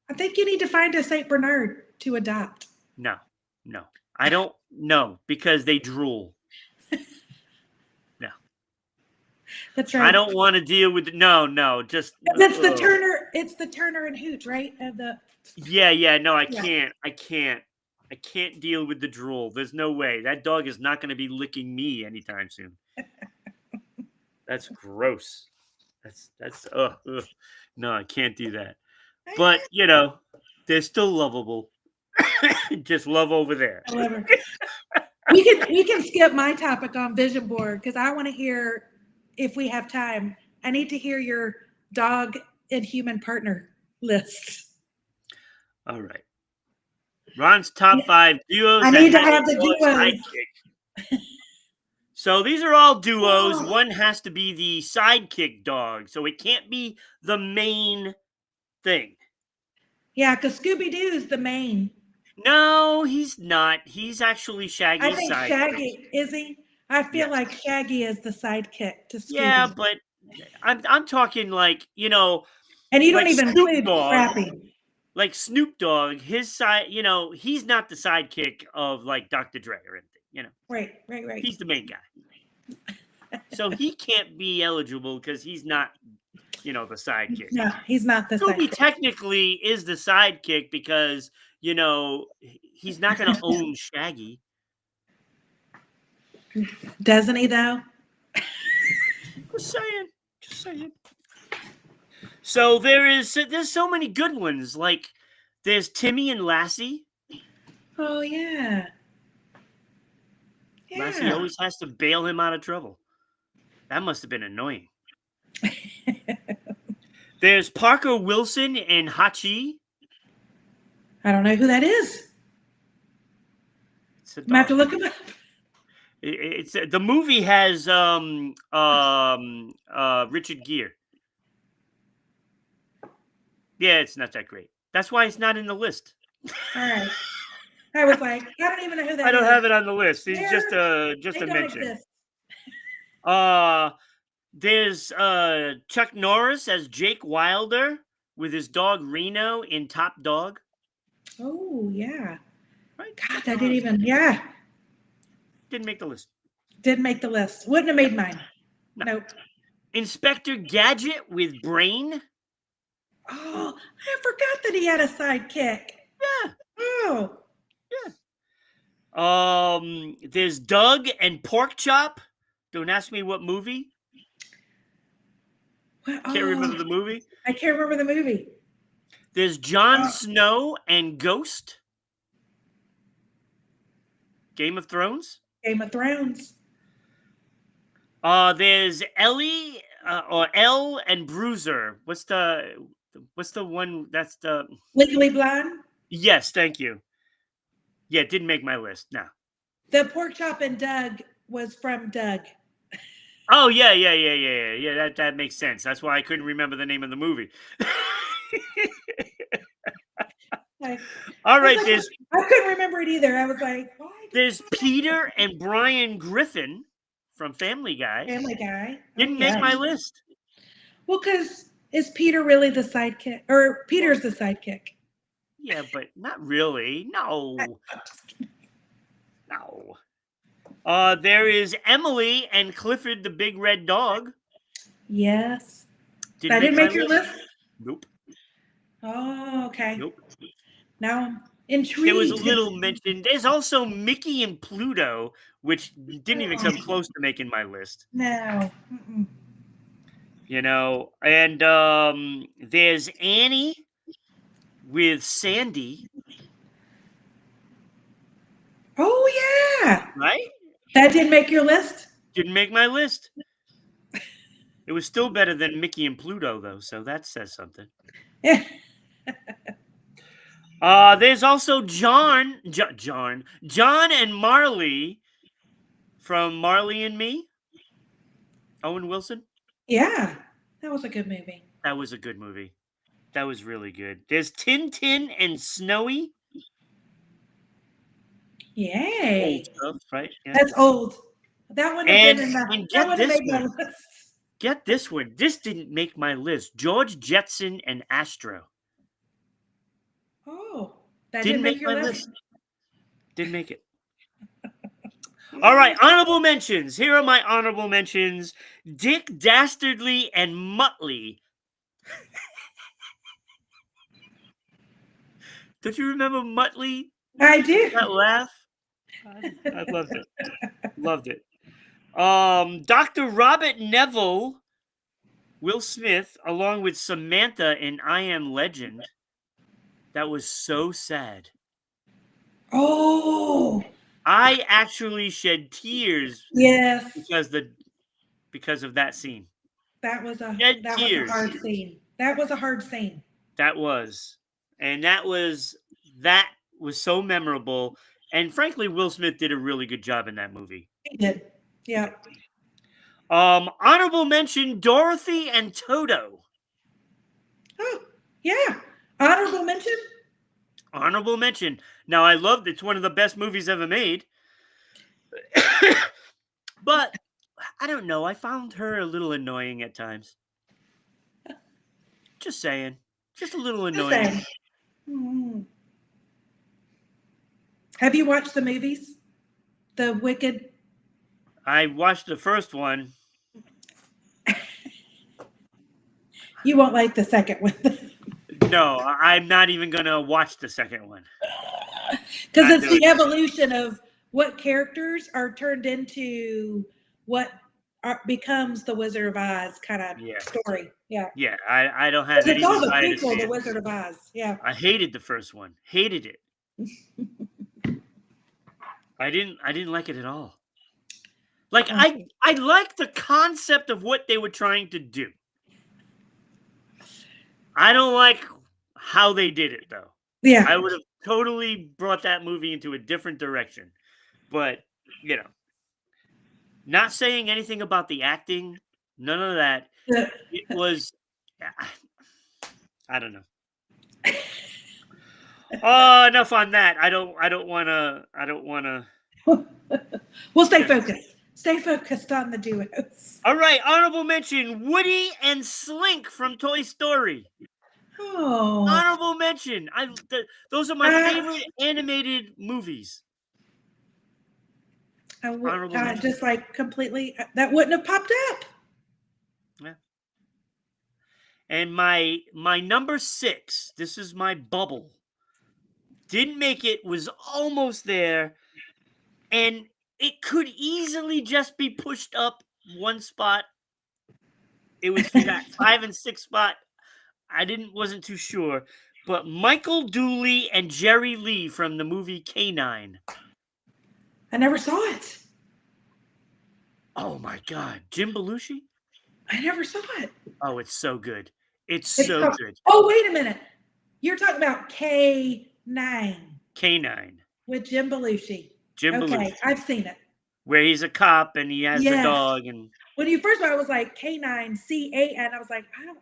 I think you need to find a St. Bernard to adopt. No. I don't know because they drool. No. That's right. I don't want to deal with just that's the Turner. It's the Turner and Hooch, right? Yeah. No, I can't. I can't deal with the drool. There's no way. That dog is not going to be licking me anytime soon. That's gross. That's no, I can't do that. But you know, they're still lovable. Just love over there. We can skip my topic on vision board because I want to hear, if we have time, I need to hear your dog and human partner list. All right. Ron's top 5 duos. I need to have the duos. So these are all duos. One has to be the sidekick dog. So it can't be the main thing. Yeah, because Scooby-Doo is the main. No, he's not. He's actually Shaggy's sidekick. I think Shaggy, is he? I feel like Shaggy is the sidekick to Scooby. Yeah, but I'm talking like, you know. And you don't even include Scrappy. Like Snoop Dogg, his side, you know, he's not the sidekick of like Dr. Dre or anything, you know. Right. He's the main guy. So he can't be eligible because he's not, you know, the sidekick. No, he's not the sidekick. Scooby technically is the sidekick because, you know, he's not going to own Shaggy. Doesn't he, though? Just saying. So there's so many good ones. Like there's Timmy and Lassie. Oh yeah. Lassie always has to bail him out of trouble. That must have been annoying. There's Parker Wilson and Hachi. I don't know who that is. I'm gonna have to look him up. It's the movie has Richard Gere. Yeah, it's not that great. That's why it's not in the list. All right. I was like, I don't even know who that is. I don't have it on the list. He's just a mention. There's Chuck Norris as Jake Wilder with his dog Reno in Top Dog. Oh, yeah. Right. God, that didn't even, yeah. Didn't make the list. Didn't make the list. Wouldn't have made mine. No. Nope. Inspector Gadget with Brain. Oh, I forgot that he had a sidekick. Yeah. Oh. Yeah. There's Doug and Pork Chop. Don't ask me what movie. Can't remember the movie? I can't remember the movie. There's Jon Snow and Ghost. Game of Thrones. Game of Thrones. There's Ellie or Elle and Bruiser. What's the one that's the Legally Blonde. Yes, thank you. Yeah, it didn't make my list. No. The Pork Chop and Doug was from Doug. Oh yeah. That makes sense. That's why I couldn't remember the name of the movie. All right, I couldn't remember it either. I was like, why? There's Peter and Brian Griffin from Family Guy. Family Guy. Didn't make my list. Well, because is Peter really the sidekick? Or Peter's the sidekick? Yeah, but not really. No. No. There is Emily and Clifford the Big Red Dog. Yes. That didn't make your list? Nope. Oh, okay. Nope. Now I'm intrigued. There was a little mention. There's also Mickey and Pluto, which didn't even come close to making my list. No. You know, and there's Annie with Sandy. Oh, yeah. Right? That didn't make your list? Didn't make my list. It was still better than Mickey and Pluto, though, so that says something. Yeah. There's also John and Marley from Marley and Me. Owen Wilson. Yeah, that was a good movie. That was a good movie. That was really good. There's Tintin and Snowy. Yay. Old stuff, right? Yeah. That's old. That wouldn't have been enough. That wouldn't make my list. Get this one. This didn't make my list. George Jetson and Astro. Oh, that didn't make your list. Didn't make it. All right, honorable mentions. Here are my honorable mentions. Dick Dastardly and Muttley. Don't you remember Muttley? I do. That laugh? I loved it. Loved it. Dr. Robert Neville, Will Smith, along with Samantha in I Am Legend. That was so sad. Oh. I actually shed tears. Yes. Because of that scene. That was a hard scene. That was a hard scene. That was. And that was so memorable. And frankly, Will Smith did a really good job in that movie. He did. Yeah. Honorable mention, Dorothy and Toto. Oh, yeah. Honorable mention? Honorable mention. Now, I loved it. It's one of the best movies ever made. But, I don't know. I found her a little annoying at times. Just saying. Just a little annoying. Mm-hmm. Have you watched the movies? The Wicked? I watched the first one. You won't like the second one. No, I'm not even going to watch the second one. Because it's the evolution of what characters are turned into what becomes the Wizard of Oz kind of story. Yeah. Yeah, I don't have any desire to see The Wizard of Oz. Yeah. I hated the first one. Hated it. I didn't like it at all. Like I liked the concept of what they were trying to do. I don't like how they did it though. Yeah. I would have totally brought that movie into a different direction. But, you know, not saying anything about the acting, none of that. Yeah. It was I don't know. Enough on that. I don't want to We'll stay focused. Stay focused on the duos. All right, honorable mention, Woody and Slink from Toy Story. Oh. Honorable mention. Those are my favorite animated movies. Just like completely, that wouldn't have popped up. Yeah. And my number 6, this is my bubble. Didn't make it, was almost there. And it could easily just be pushed up one spot. It was for that 5 and 6 spot. Wasn't too sure, but Michael Dooley and Jerry Lee from the movie K9. I never saw it. Oh my God, Jim Belushi? I never saw it. Oh, it's so good. It's so good. Oh, wait a minute. You're talking about K9. K9. With Jim Belushi. Jim Belushi. I've seen it. Where he's a cop and he has the dog. And when you first saw it, I was like K9, C-A-N. I was like, I don't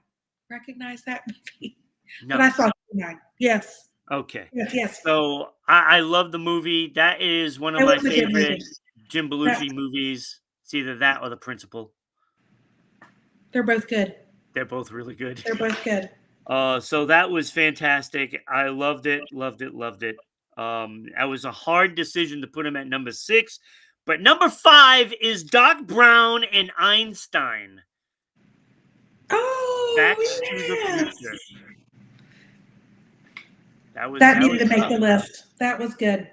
recognize that movie. No. But I saw K9. Yes. Okay. Yes. So I love the movie. That is one of my favorite Jim Belushi movies. It's either that or The Principal. They're both good. They're both really good. They're both good. So that was fantastic. I loved it. That was a hard decision to put him at number 6. But number 5 is Doc Brown and Einstein. Oh, Back to the Future. That needed to make the list. That was good.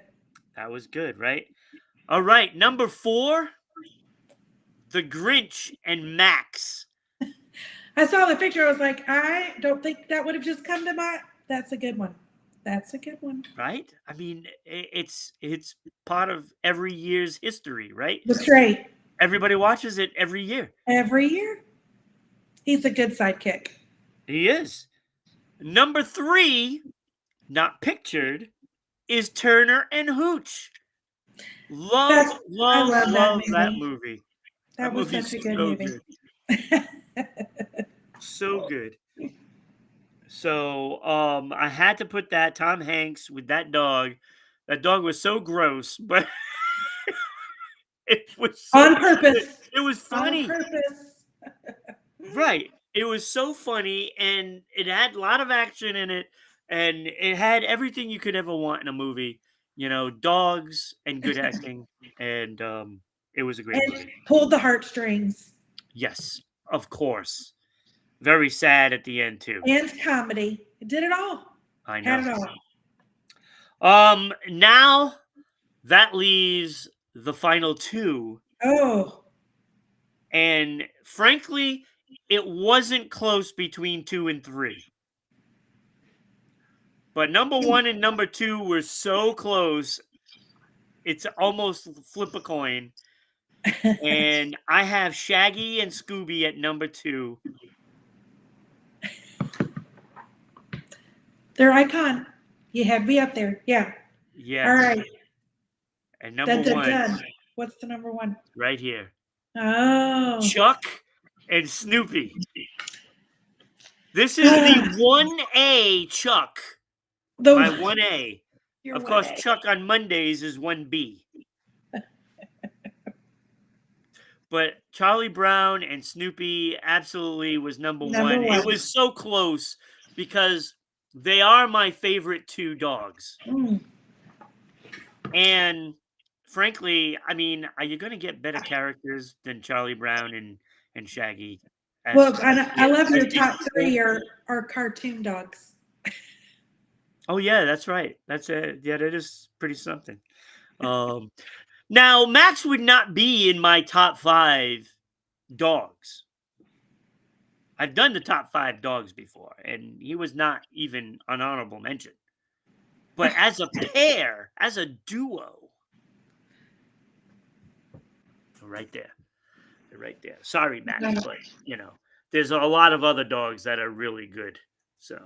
That was good, right? All right, number 4, The Grinch and Max. I saw the picture. I was like, I don't think that would have just come to mind. That's a good one. That's a good one. Right? I mean, it's part of every year's history, right? That's right. Everybody watches it every year. Every year. He's a good sidekick. He is. Number 3, not pictured, is Turner and Hooch. Love that movie. That was such a good movie. So good. So I had to put that Tom Hanks with that dog. That dog was so gross, but it was so on purpose. It was funny. On purpose. Right. It was so funny, and it had a lot of action in it, and it had everything you could ever want in a movie. You know, dogs and good acting, and it was a great movie. Pulled the heartstrings. Yes, of course. Very sad at the end too. And comedy. It did it all. I know. Had it all. Now that leaves the final 2. Oh. And frankly, it wasn't close between 2 and 3. But number 1 and number 2 were so close. It's almost flip a coin. And I have Shaggy and Scooby at number 2. They're icon. You had me up there. Yeah. Yeah. All right. And number 1. What's the number 1? Right here. Oh. Chuck and Snoopy. This is the 1A Chuck. My 1A. Of course, Chuck on Mondays is 1B. But Charlie Brown and Snoopy absolutely was number 1. It was so close because they are my favorite 2 dogs. And frankly, I mean, are you going to get better characters than Charlie Brown and Shaggy? Well, I love your top 3 are cartoon dogs. Oh, yeah, that's right. That's it. Yeah, that is pretty something. Now, Max would not be in my top 5 dogs. I've done the top 5 dogs before, and he was not even an honorable mention. But as a pair, as a duo, right there. They're right there. Sorry, Max, but, you know, there's a lot of other dogs that are really good. So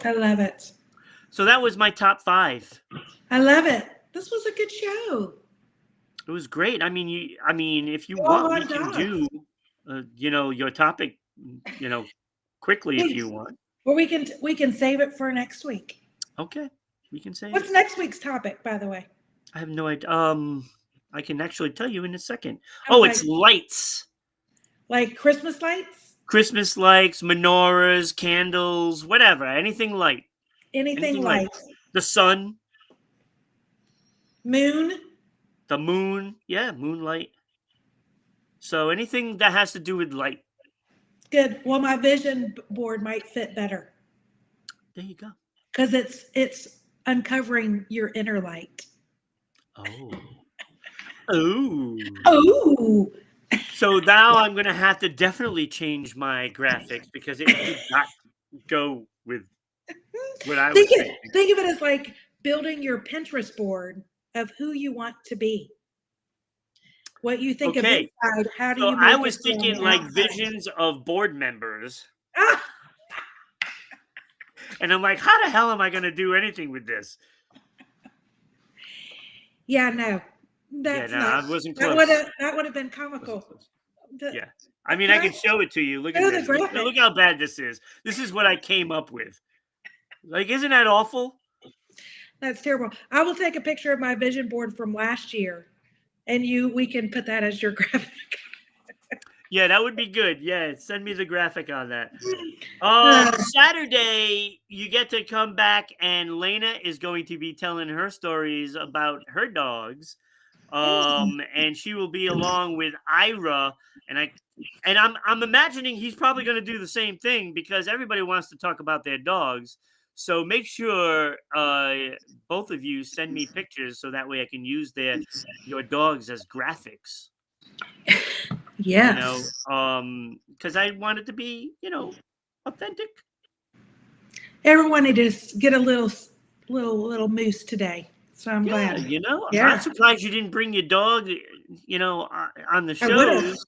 I love it. So that was my top 5. I love it. This was a good show. It was great. I mean, if you want, we can do, your topic, quickly if you want. Well, we can save it for next week. Okay, we can save. What's next week's topic, by the way? I have no idea. I can actually tell you in a second. Oh, it's lights. Like Christmas lights? Christmas lights, menorahs, candles, whatever. Anything light. Anything light. The sun. Moon. The moon. Yeah, moonlight. So anything that has to do with light. Good. Well, my vision board might fit better. There you go. Because it's uncovering your inner light. Oh. Oh. Oh. So now I'm going to have to definitely change my graphics because it did not go with what I was thinking. Think of it as like building your Pinterest board of who you want to be. What you think of Okay. inside, how do So you I make it was feel on thinking the like outside? visions of board members. Ah! And I'm like, how the hell am I going to do anything with this? Yeah, no. Yeah, That's no, not. I wasn't That close. would have been comical. Yeah. I mean, I can show it to you. Look at Show the this. Look, graphic. look how bad this is. This is what I came up with. Like, isn't that awful? That's terrible. I will take a picture of my vision board from last year, and we can put that as your graphic. Yeah, that would be good. Yeah, send me the graphic on that. Saturday, you get to come back, and Lena is going to be telling her stories about her dogs. And she will be along with Ira, and I'm imagining he's probably going to do the same thing because everybody wants to talk about their dogs. So make sure both of you send me pictures so that way I can use your dogs as graphics. Yes. Because I want it to be, authentic. Everyone to just get a little moose today. So I'm glad. I'm surprised you didn't bring your dog, on the I would've. shows.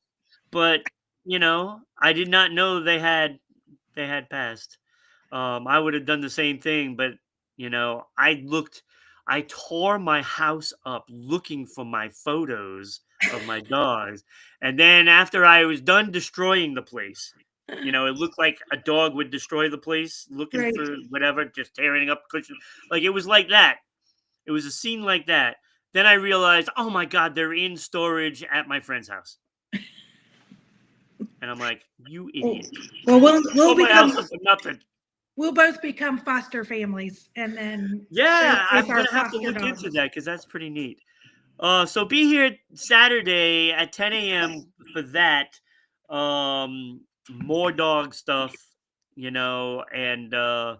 But I did not know they had passed. I would have done the same thing, but I tore my house up looking for my photos of my dogs, and then after I was done destroying the place, it looked like a dog would destroy the place, looking Right. for whatever, just tearing up cushions. Like it was like that. It was a scene like that. Then I realized, oh my God, they're in storage at my friend's house. And I'm like, you idiot. Well, we'll my house become up for nothing. We'll both become foster families, and then Yeah, I'm with our gonna have to foster look into dogs. that because that's pretty neat. So be here Saturday at 10 a.m. for that. More dog stuff, and I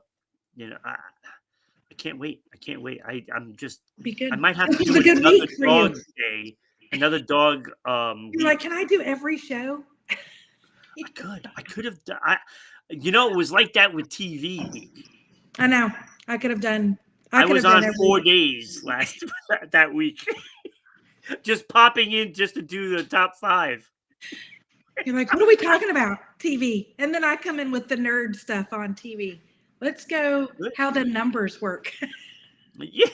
can't wait. I can't wait. I'm just Be good. I might have This to was do a good another week for dog you. day, another dog You're week. like, can I do every show? I could have done. It was like that with TV week. I know. I could have done. I was on 4 week. days that week, just popping in just to do the top 5. You're like, what are we talking about? TV. And then I come in with the nerd stuff on TV. Let's go how the numbers work. Yeah,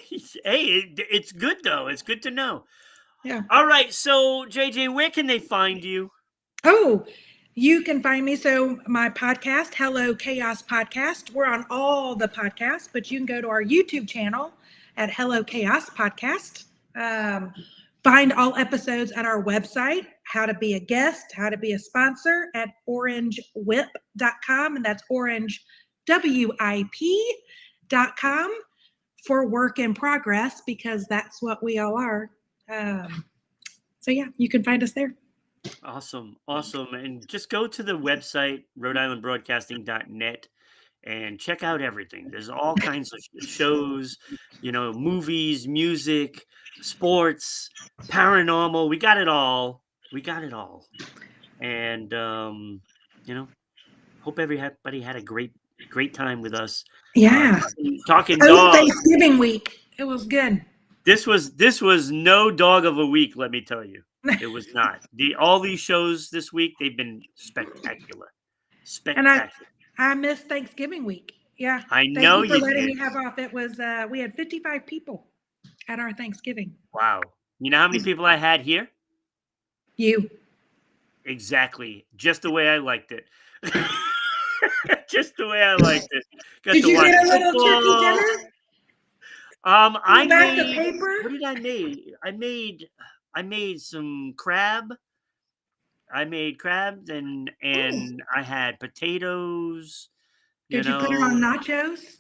hey, it's good though. It's good to know. Yeah. All right. So, JJ, where can they find you? Oh, you can find me. So my podcast, Hello Chaos Podcast, we're on all the podcasts, but you can go to our YouTube channel at Hello Chaos Podcast. Find all episodes at our website, how to be a guest, how to be a sponsor at orangewip.com. And that's orangewip.com for work in progress, because that's what we all are. So yeah, you can find us there. Awesome. And just go to the website, RhodeIslandBroadcasting.net, and check out everything. There's all kinds of shows, movies, music, sports, paranormal. We got it all. And, hope everybody had a great time with us. Yeah. Talking dogs. Thanksgiving week. It was good. This was no dog of a week, let me tell you. It was not. All these shows this week, they've been spectacular. And I missed Thanksgiving week. Yeah. I know you for you letting did. me have off. It was we had 55 people at our Thanksgiving. Wow. You know how many people I had here? You. Exactly. Just the way I liked it. Just the way I liked it. Did you get a little turkey dinner? I made the paper? What did I make? I made some crab. I made crabs and I had potatoes. Did you put it on nachos?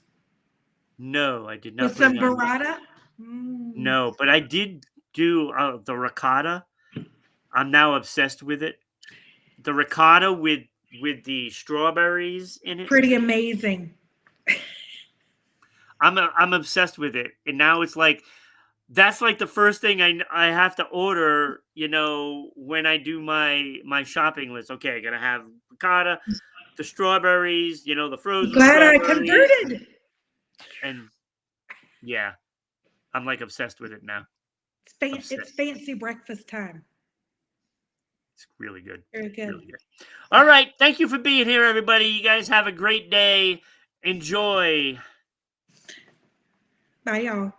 No, I did not. With some burrata? No, but I did do the ricotta. I'm now obsessed with it. The ricotta with the strawberries in it. Pretty amazing. I'm obsessed with it, and now it's like that's like the first thing I have to order, you know, when I do my shopping list. Okay, I gotta have ricotta, the strawberries, you know, the frozen Glad I strawberries, converted. and yeah, I'm like obsessed with it now. It's Obsessed. fancy breakfast time. It's really good. Very good. Really good. All right, thank you for being here, everybody. You guys have a great day. Enjoy. Bye, y'all.